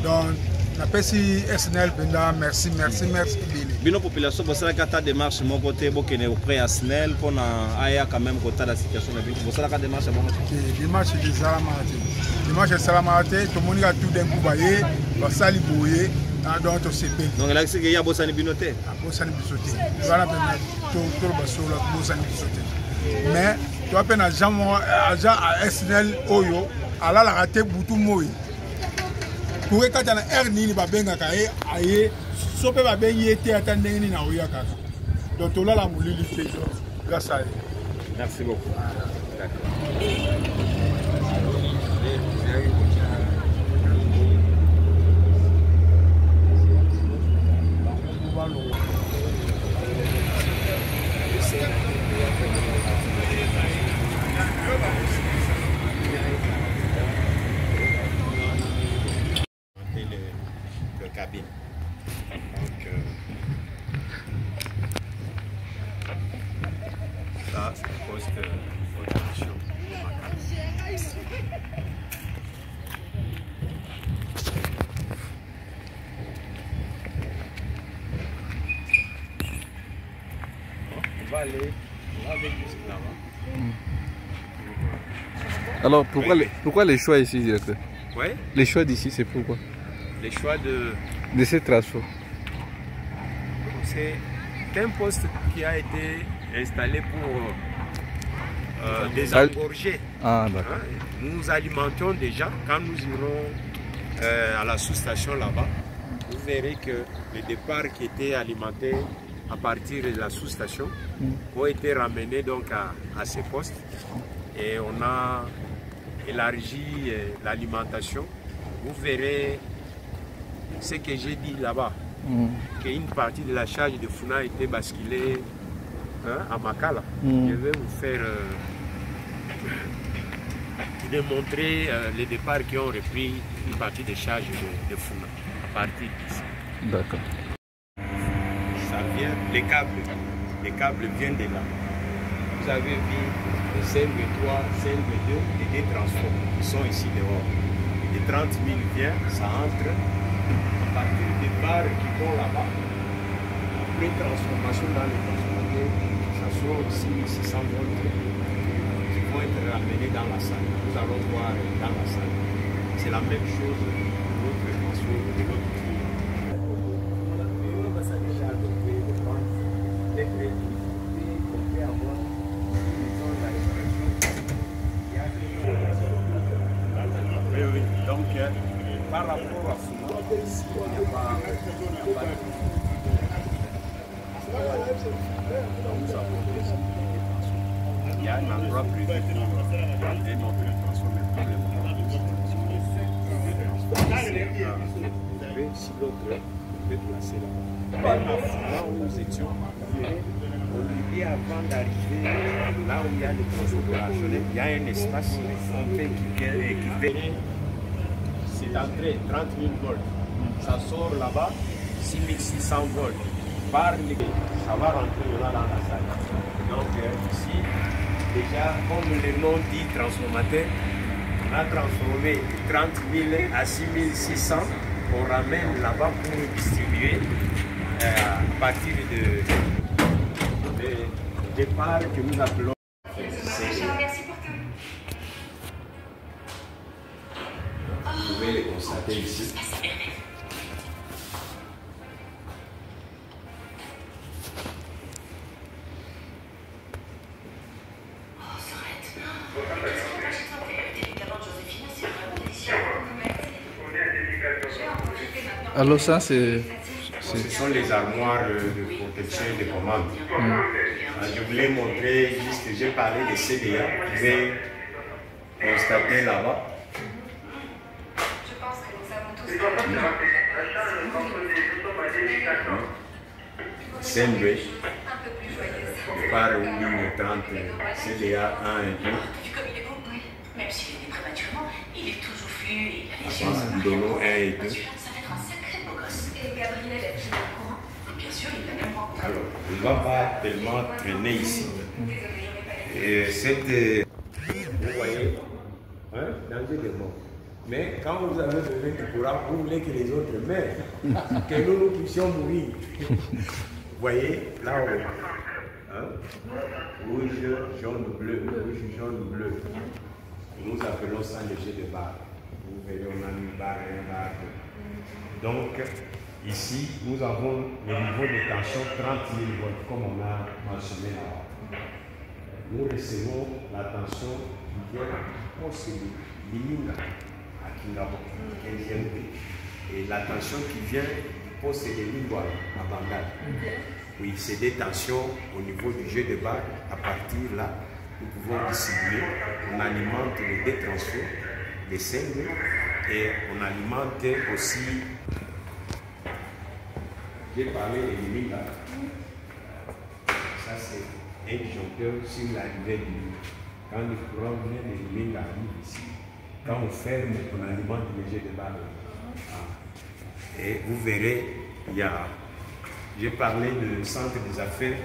Donc la PSI SNL Benda, merci. Bino population, vous savez qu'à ta démarche, mon côté, vous êtes prêt à SNL pour aller quand même côté la situation de vous savez qu'à démarche, mon côté. Démarche de Salamate. Démarche de Salamate, tout le monde a tout d'un coup baillé, va sali bouiller, donc au CP. Donc là, c'est qu'il y a Bossani Binoté. Bossani Binoté. Voilà, tout le basso, Bossani Binoté. Mais, tu as peine à SNL Oyo, à la raté Boutou Moui. Pour que tu aies un nini babenga kaye aye sope babengi ete atande ni na oya kaka. Donc là la moulili fait grâce à elle. Merci beaucoup. Cabine. Donc, ça, c'est le poste d'autorisation de Macal. On va aller jusque là-bas. Alors, pourquoi les choix ici, directeur? Ouais. Les choix d'ici, c'est pourquoi? Les choix de ces transferts. C'est un poste qui a été installé pour désengorger. Ah, d'accord. Nous alimentons déjà quand nous irons à la sous-station là-bas. vous verrez que les départs qui étaient alimentés à partir de la sous-station ont été ramenés donc à ces postes et on a élargi l'alimentation. Vous verrez ce que j'ai dit là-bas, qu'une partie de la charge de Funa a été basculée à Makala. Je vais vous faire démontrer les départs qui ont repris une partie des charges de Funa à partir d'ici. D'accord. Ça vient, les câbles viennent de là. Vous avez vu les CMB3, CMB2 et des transports qui sont ici dehors. Les 30 000 viennent, ça entre à partir des barres qui vont là-bas. Après transformation dans les transformateurs, ça sort 6600 volts qui vont être ramenés dans la salle. Nous allons voir dans la salle. C'est la même chose de l'autre transfert de l'autre tuyau. Oui. Donc, par rapport à Funa, il n'y a pas il y a un endroit prévu pour un autre transformateur. Si l'autre peut placer là. Même à Funa où nous étions, on dit avant d'arriver là où il y a les transformateurs, il y a un espace qui vient. C'est d'entrée 30 000 volts. Ça sort là-bas 6600 volts. Par les... Ça va rentrer là dans la salle. Donc ici, déjà, comme le nom dit transformateur, on a transformé de 30 000 à 6600. On ramène là-bas pour distribuer à partir de départ que nous appelons. Vous pouvez les constater ici. Alors ça, c'est... Ce sont les armoires de protection et de commande. Je voulais montrer, juste que j'ai parlé de CDA, vous pouvez constater là-bas. CMB, par ligne 30, CDA 1 et 2. Même s'il est prématurément, il est toujours fluide et il a les yeux. Dono 1 et 2. Ça va être un sacré beau gosse. Et Gabriel, elle est au courant. Bien sûr, il va même rencontrer. Alors, il ne va pas tellement traîner ici. Et cette... Vous voyez, danger de mort. Mais quand vous avez besoin de courant, vous voulez que les autres meurent, que nous puissions mourir. Vous voyez, là-haut, rouge, jaune, bleu, rouge, jaune, bleu. Nous appelons ça le jet de barre. Vous verrez, on a une barre et une barre. Donc, ici, nous avons le niveau de tension 30 000 volts, comme on a mentionné là. Nous recevons la tension qui vient du poste de Liminga à Kingabo, 15e B. Et la tension qui vient du poste de Lingwa à Bandal. Oui, c'est des tensions au niveau du jet de barre. À partir là, nous pouvons distribuer, on alimente les deux transferts, les singles, et on alimente aussi, j'ai parlé de Liminga. Ça c'est un disjoncteur sur l'arrivée du... Quand le courant vient de Liminga arrive ici, quand on ferme, on alimente le jet de barre. Et vous verrez, il y a... J'ai parlé du centre des affaires.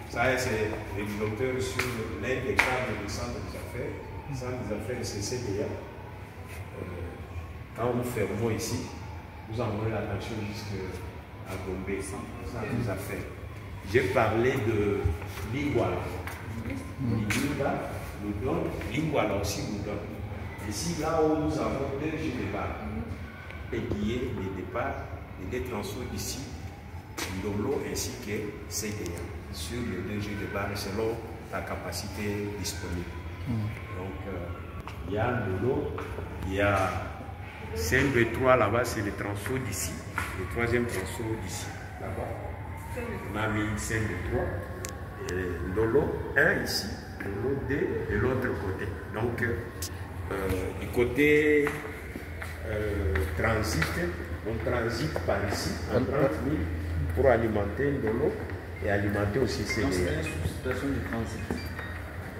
Ça, c'est le disjoncteur sur l'aide des câbles du centre des affaires. Le centre des affaires, c'est CDA. Quand nous fermons ici, nous envoyons la tension jusqu'à Gombe, le centre des affaires. J'ai parlé de Lingwala. Lingwala nous donne, Lingwala aussi nous donne. Ici, là où nous avons deux jeux de barres, aiguillés, les départs et les transferts d'ici, Lolo ainsi que CDA, sur les deux jeux de barres selon la capacité disponible. Donc, il y a Lolo, il y a CN23 là-bas, c'est le transfo d'ici. Le troisième transfo d'ici. Là-bas. On a mis CN23. Lolo 1 ici. Lolo 2 de l'autre côté. Donc, du côté transit, on transite par ici, en 30 000 pour alimenter Lolo et alimenter aussi ces.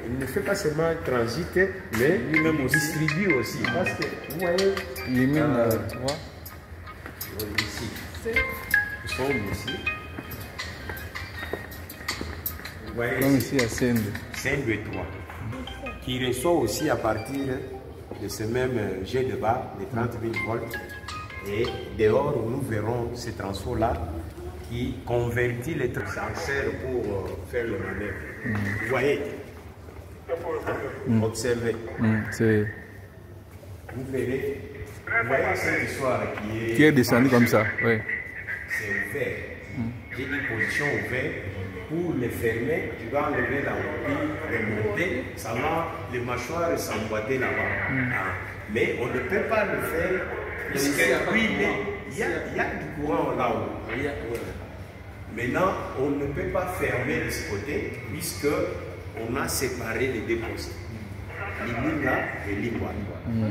Il ne fait pas seulement transit, mais lui-même distribue aussi. Parce que vous voyez, les mines, ici, nous sommes ici. Vous voyez, comme ici à CN23, qui reçoit aussi à partir de ce même jet de barre de 30 000 volts. Et dehors, nous verrons ce transfo-là qui convertit les senseurs pour faire le manœuvre. Vous voyez, observez. Vous verrez, vous voyez cette histoire qui est descendue comme ça. Oui. C'est ouvert. J'ai une position ouverte. Pour les fermer, tu vas enlever la roupie, remonter, ça va, les mâchoires s'emboîter là-bas. Mais on ne peut pas le faire puisque oui, il y a du courant là-haut. Maintenant, on ne peut pas fermer de ce côté puisque on a séparé les deux postes. L'île là et l'île.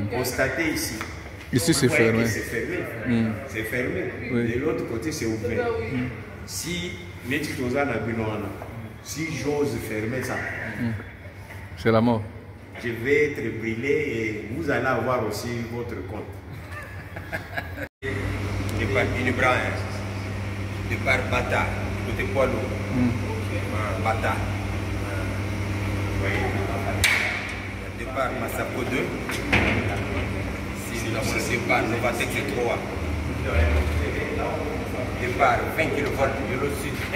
Constatez ici. Ici c'est fermé. C'est fermé. C'est fermé. Oui. De l'autre côté c'est ouvert. Si j'ose fermer ça, c'est la mort. Je vais être brûlé et vous allez avoir aussi votre compte. Il prend départ Bata, côté poids lourd. Bata. Départ Massako 2. Si départ Novatex 3. Départ 20 kV de l'autre sud 1.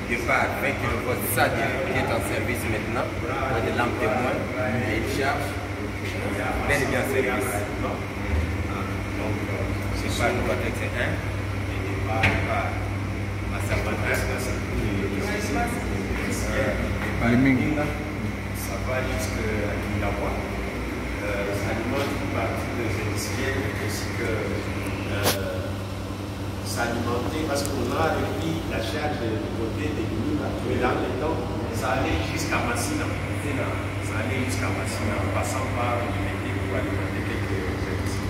Départ 20 kV Sadia qui est en service maintenant. On a des lampes témoins et il charge. Bel et bien service. Donc, c'est pas Novatex 1. Et départ Massako 2. Ça va jusqu'à Kingawa. Ça alimente une partie de l'industriel ainsi que s'alimenter parce qu'on a repris la charge du côté de l'île, mais là maintenant ça allait jusqu'à Massina. Ça allait jusqu'à Massina en passant par l'unité pour alimenter quelques services.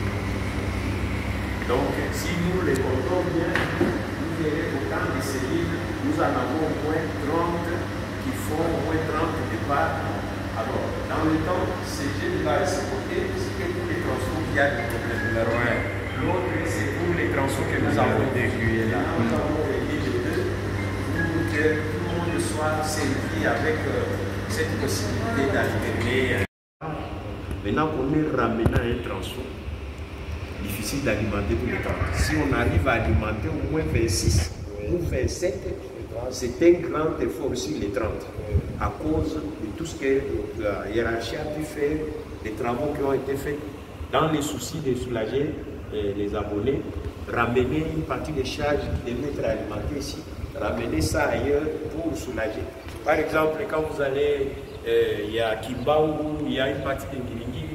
Donc si nous les comptons bien, vous verrez autant de cellules, nous en avons au moins 30 qui font au moins 30 départs. Alors, dans le temps, ces jeunes-là, de ce côté, c'était pour les transports qui a des problèmes. L'autre, c'est pour les transports que nous avons débutés là. Nous avons réuni les deux pour que tout le monde soit servi avec cette possibilité d'alterner. Maintenant qu'on est ramené à un transport, difficile d'alimenter tous les temps. Si on arrive à alimenter au moins 26 ou 27, c'est un grand effort sur les 30, à cause de tout ce que la hiérarchie a pu faire, les travaux qui ont été faits, dans les soucis de soulager les abonnés, ramener une partie des charges qui devaient être alimentées ici, ramener ça ailleurs pour soulager. Par exemple, quand vous allez, il y a Kimbaou, il y a une partie de Ngiringi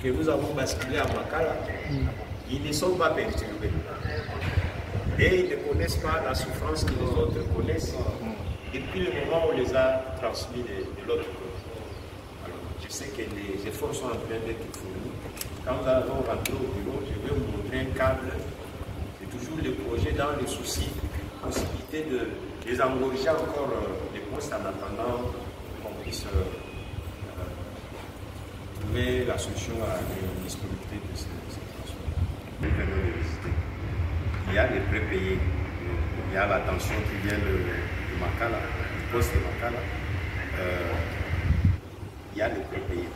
que nous avons basculé à Makala, ils ne sont pas perturbés. Et ils ne connaissent pas la souffrance que les autres connaissent depuis le moment où on les a transmis de l'autre côté. Alors, je sais que les efforts sont en train d'être fournis. Quand nous allons rentrer au bureau, je vais vous montrer un câble. C'est toujours le projet dans les soucis, possibilité de les engorger encore les postes en attendant qu'on puisse trouver la solution à la disponibilité de ces transports. Nous venons de visiter. Il y a les prépayés, il y a l'attention qui vient de Makala, du poste de Makala. Il y a les prépayés.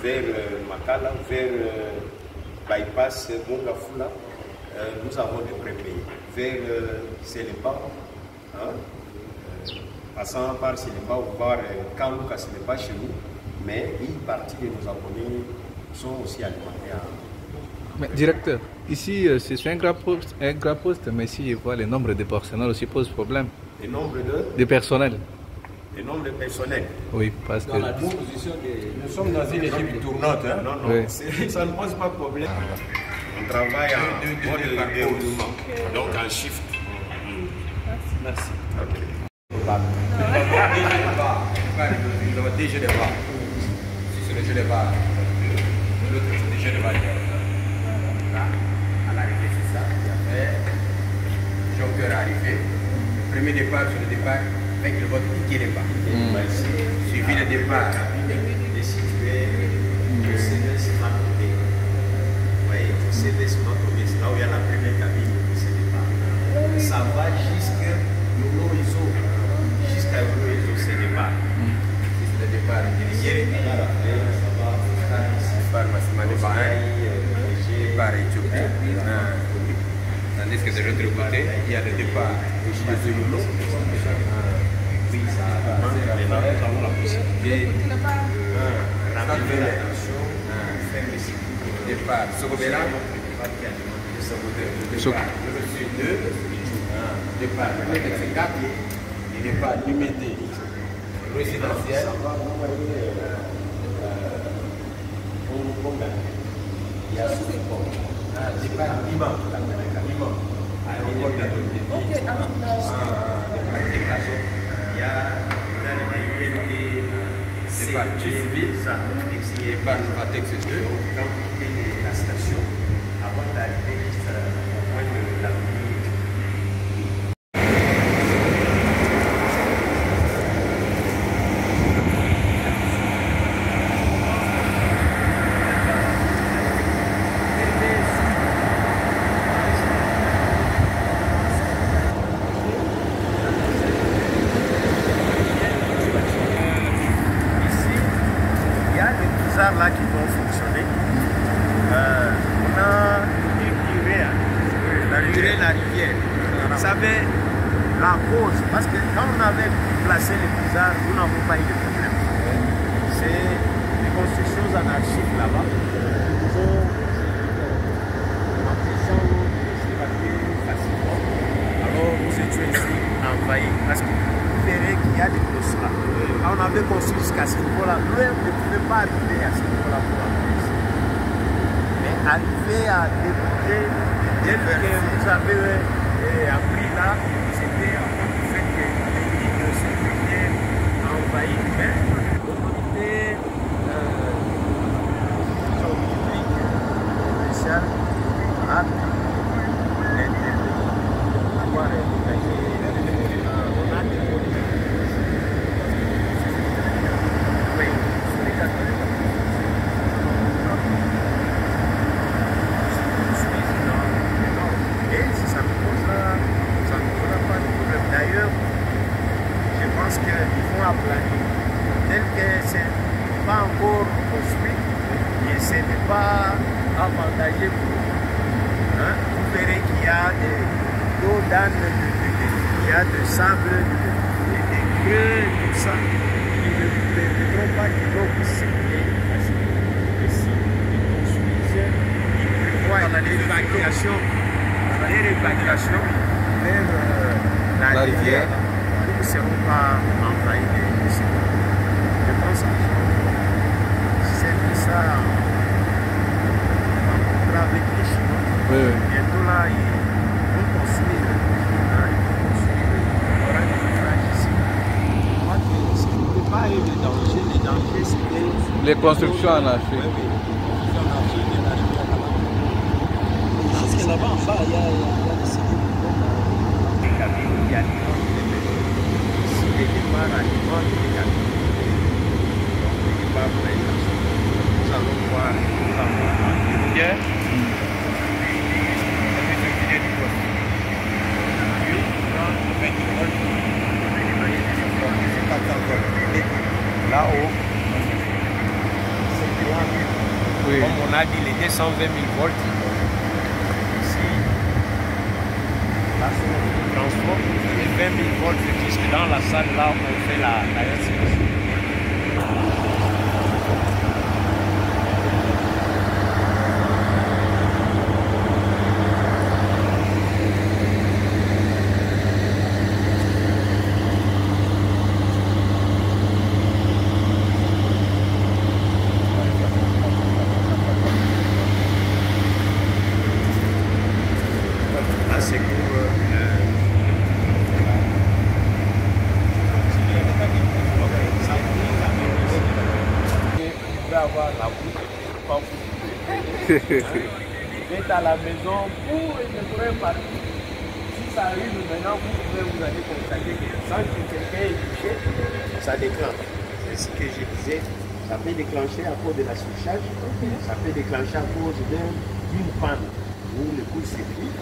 Vers Makala, vers Bypass Mongafula, nous avons des prépayés. Vers Séléba, passant par Séléba ou par Kalouka, ce n'est pas chez nous, mais une partie de nos abonnés sont aussi alimentés à. Mais directeur, ici c'est un grand poste, mais si je vois le nombre de personnel aussi pose problème. Le nombre de personnel. le nombre de personnel. Oui, parce que... Nous sommes dans une équipe tournante. Hein? Non, non, oui. Ça ne pose pas de problème. On travaille en mode de roulement, donc en shift. Merci. Okay. Nous avons des jeux de bar. Si c'est le jeu de bar, l'autre c'est des jeux de bar. Là, à l'arrivée, c'est ça. Il y avait jongleur arrivé. Le premier départ sur le départ avec le vote piqué les pas. Suivi le départ de situer le CDS Matobe. Vous voyez, le CDS Matobe, c'est là où il y a la première cabine de ce départ. Ça va jusqu'à Yolo-Iso, jusqu'à Yolo-Iso, ce départ. C'est le départ. Départ Massima de Bahreïn, départ Éthiopie. Tandis que de l'autre côté, il y a le départ de Yolo. Maintenant, nous avons la possibilité de ramener l'attention, faire les sécurités. Départ Sokobera, départ 2, départ 4 et départ limité résidentiel. Il y a départ imam, aéroport il y a départ civil, départ Novatex 2. Quand vous quittez la station, avant d'arriver au point de la ligne. Là qui vont fonctionner. On a une durée, la rivière. Vous savez, la cause, parce que quand on avait placé les bizarres, nous n'avons pas eu de problème. C'est les constructions anarchiques là-bas. Nous ont empêché d'évacuer facilement. Alors nous étions ici envahis parce que vous verrez qu'il y a des grosses là. Quand on avait construit jusqu'à ce niveau-là, nous ne pouvions pas arriver à ce niveau-là pour arriver. Mais arriver à débouter, dès que vous avez appris là, c'était en fait du fait que les lignes de sécurité envahies. Mais l'autorité publique spéciale a pu intervenir pour pouvoir dégager. On a des politiques. Et si ça ne posera pas de problème. D'ailleurs, je pense qu'ils vont aplanir tel que ce n'est pas encore construit et ce n'est pas avantageux pour vous. Hein? Vous verrez qu'il y a des eaux d'âne, il y a de sable, des creux, tout ça. Ils ne permettront pas de l'eau pour circuler facilement. Et si ils construisent, ils prévoient l'évacuation vers la rivière, nous ne serons pas envahis de sécurité. Je pense qu'ils ont servi ça en contrat avec les Chinois. Oui. Bientôt là, ils vont construire. Il y aura des ouvrages ici. Moi, ce qui ne peut pas être le danger, c'était les constructions en Afrique. Oui, oui. Parce que là-bas, en bas, il y a des cellules. Des cabines, il y a des ici, les départs alimentent les cabines. Donc, les départs pour les personnes. Nous allons voir, nous avons une lumière. Là-haut, oui. Comme on a dit, les 220 000 volts. Ici, là, c'est notre transport. Les 20 000 volts jusque dans la salle, là, on fait la RCC. Vous êtes à la maison pour une première partie. Si ça arrive maintenant, vous allez constater que sans que quelqu'un ait touché, ça déclenche. C'est ce que je disais. Ça peut déclencher à cause de la surcharge, ça peut déclencher à cause d'une panne où le coup s'épuise.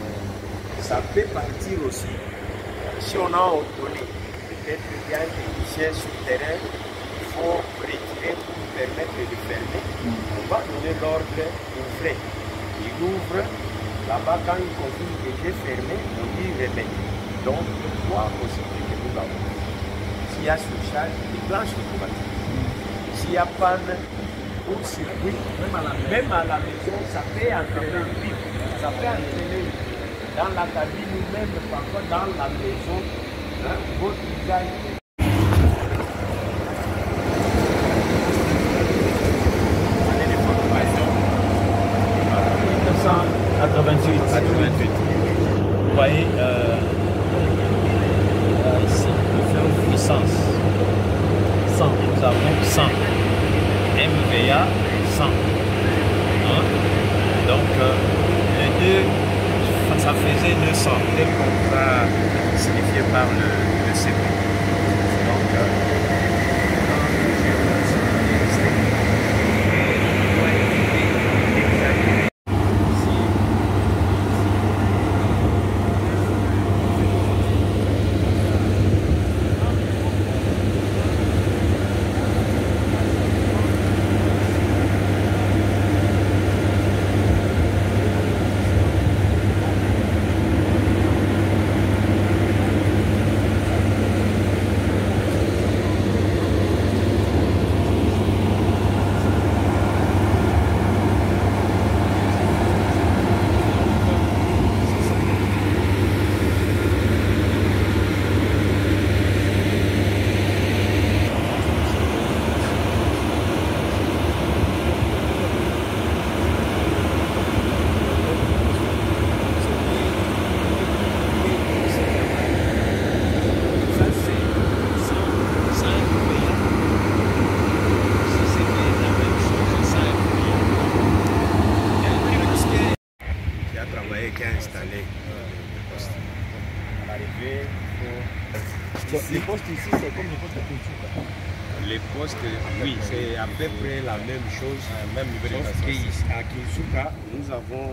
Ça peut partir aussi. Si on a ordonné, peut-être qu'il y a un technicien sur le terrain, il faut retirer pour permettre de fermer. On va donner l'ordre d'ouvrir. Il ouvre, là-bas quand il confirme que j'ai fermé, on dit remet. Donc, trois possibilités que nous avons. S'il y a surcharge, il déclenche l'automatique. S'il y a panne ou circuit, même à la maison, ça peut entraîner un pic, ça peut entraîner dans la cabine ou même parfois dans la maison, votre visage. Année de formation, 1988. Vous voyez, ici, nous faisons puissance. 100, nous avons 100. MVA 100. Hein? Donc, les deux, ça faisait 200, tel qu'on va signifier par le CP. Donc, les postes ici, c'est comme les postes de Kinshasa. Les postes, oui, c'est à peu près la même chose, même niveau de qu'à Kinshasa, nous avons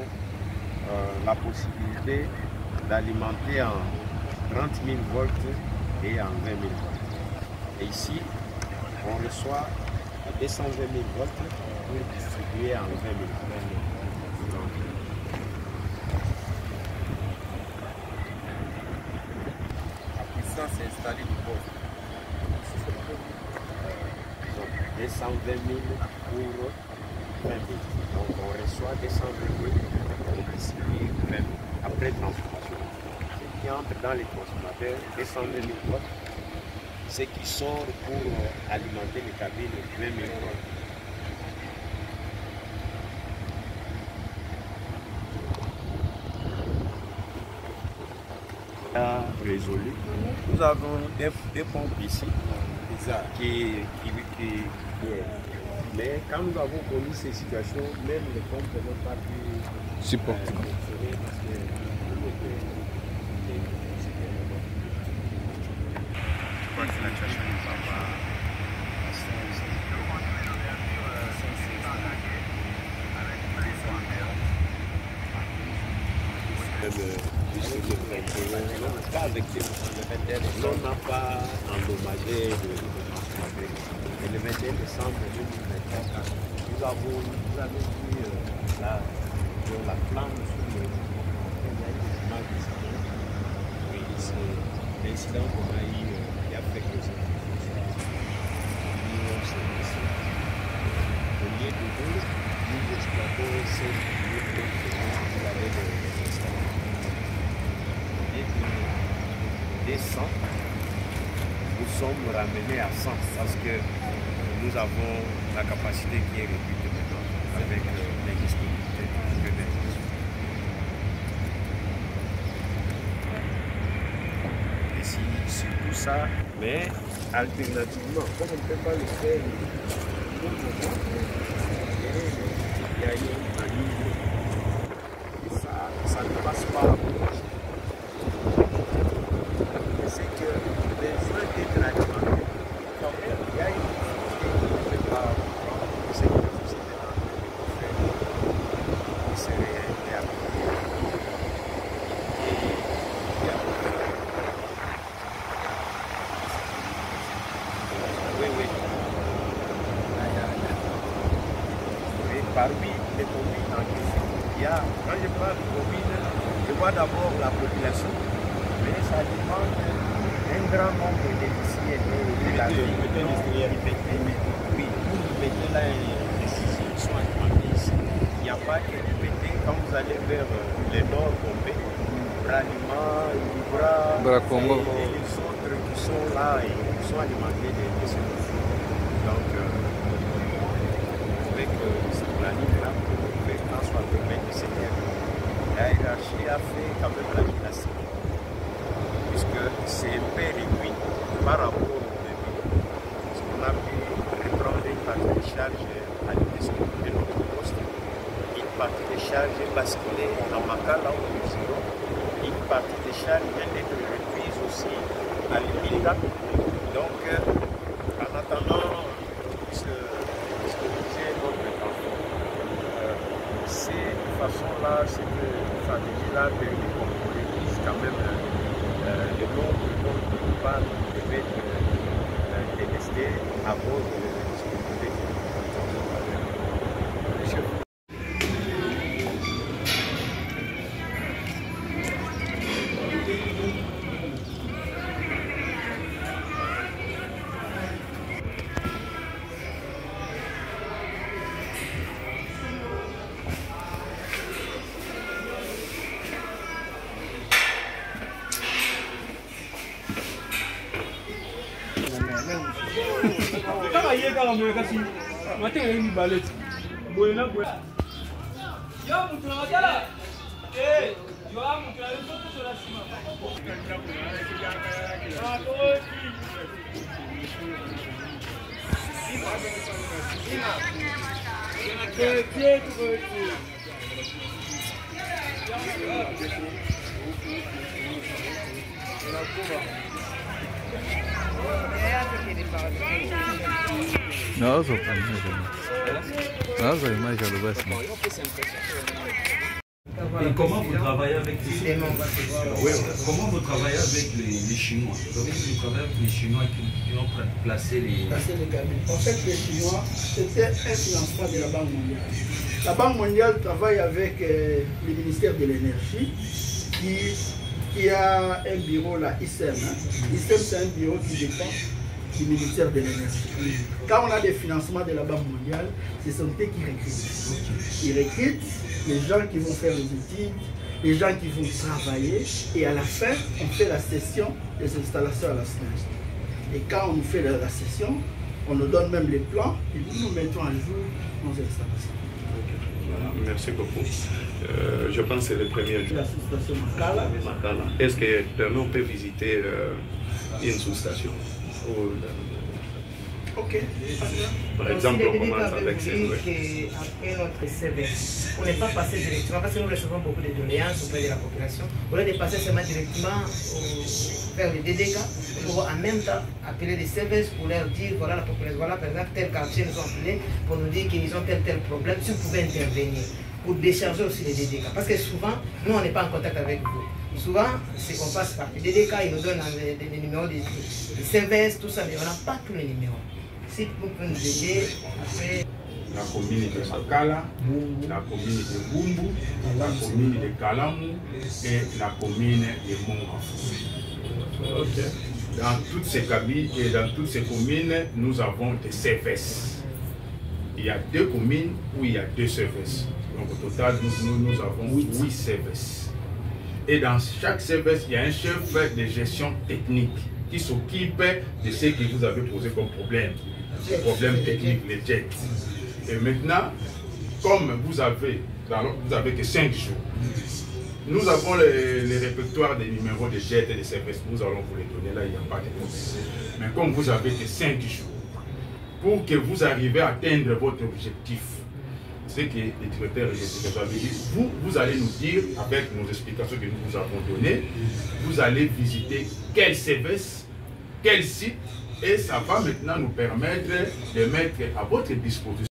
la possibilité d'alimenter en 30 000 volts et en 20 000 volts. Et ici, on reçoit à 220 000 volts pour distribuer en 20 000 volts. C'est installé du poste. 220 000 pour 20 000. Donc on reçoit 220 000 pour distribuer 20 000 après transformation. Ce qui entre dans les consommateurs, 220 000 watts. Ce qui sort pour alimenter les cabines, 20 000 watts. Résolu. Nous avons des pompes ici mais quand nous avons connu ces situations, même les pompes n'ont pas pu supporter. On n'a pas endommagé le transformateur. Et le 21 décembre 2024, vous avez vu la flamme sur le images de ça. Oui, c'est l'incident qu'on a eu qui a fait que ça. Au lieu de vous, nous exploitons ces lieux que vous avez installés. Des 100, nous sommes ramenés à 100 parce que nous avons la capacité qui est réduite maintenant avec les disponibilités. Et si tout ça, mais alternativement, comme on ne peut pas le faire, il y a une Ça ne passe pas. C'est que les soins des traitements, quand même, il y a une difficulté qui ne peut pas prendre. C'est que vous êtes là. Il serait parmi les communes en question, il y a, quand je parle de communes, je vois d'abord la population, mais ça demande un grand nombre d'épiciers de la ville. Oui, pour mettez là les sont alimentés ici. Il n'y a pas que l'IPT, quand vous allez vers le nord, Gombe, Branima, Ibra, et les autres qui sont là et qui sont alimentés de ce produit. Donc, avec ce planning-là, pour faire en soit permettre de se faire. La hiérarchie a fait quand même la gymnastique, puisque c'est un peu réduit par rapport au début. Parce qu'on a pu reprendre une partie de charge à l'idée de notre poste, une partie de charge basculée en Makala ou au Ziro, une partie de charge vient d'être reprise aussi à l'Ilinga. Donc, en attendant cette façon-là, cette stratégie-là permet de contrôler quand même le nombre de pas devait être délesté avant de discuter. Et comment vous travaillez avec les comment vous travaillez avec les Chinois? Vous travaillez avec les Chinois qui ont placé les gamines. En fait, les Chinois, c'était un financement de la Banque mondiale. La Banque mondiale travaille avec le ministère de l'énergie qui a un bureau là, ISEM. ISEM, c'est un bureau qui dépend du ministère de l'énergie. Quand on a des financements de la Banque mondiale, c'est son qui recrute. Ils recrutent les gens qui vont faire les études, les gens qui vont travailler, et à la fin, on fait la session des installations à la SNES. Et quand on fait la session, on nous donne même les plans, et nous mettons à jour nos installations. Merci beaucoup. Je pense que c'est le premier jour. La sous-station Makala. Est-ce que on peut visiter une sous-station? Ok. Par exemple, on commence avec après notre CV, on n'est pas passé directement, parce que nous recevons beaucoup de doléances auprès de la population. Au lieu de passer seulement directement vers les DDK, nous pouvons en même temps appeler les services pour leur dire voilà la population, voilà par exemple tel quartier nous ont appelé pour nous dire qu'ils ont tel problème, si vous pouvez intervenir pour décharger aussi les DDK. Parce que souvent, nous on n'est pas en contact avec vous. Souvent, c'est qu'on passe par les DDK, ils nous donnent les numéros des services, tout ça, mais on n'a pas tous les numéros. Si vous pouvez nous aider, après... La commune de Makala, la commune de Bumbu, la commune de Kalamu et la commune de Monga. Dans toutes ces cabines et dans toutes ces communes, nous avons des services. Il y a 2 communes où il y a 2 services. Donc au total, nous avons 8 services. Et dans chaque service, il y a un chef de gestion technique qui s'occupe de ce que vous avez posé comme problème. Les problèmes techniques, les jets. Et maintenant, comme vous avez que 5 jours, nous avons les répertoires des numéros de jets et de services. Nous allons vous les donner là, il n'y a pas de problème. Mais comme vous avez que 5 jours, pour que vous arriviez à atteindre votre objectif, ce que les directeurs et les secrétaires avaient dit. Vous allez nous dire, avec nos explications que nous vous avons données, vous allez visiter quel service, quel site, et ça va maintenant nous permettre de mettre à votre disposition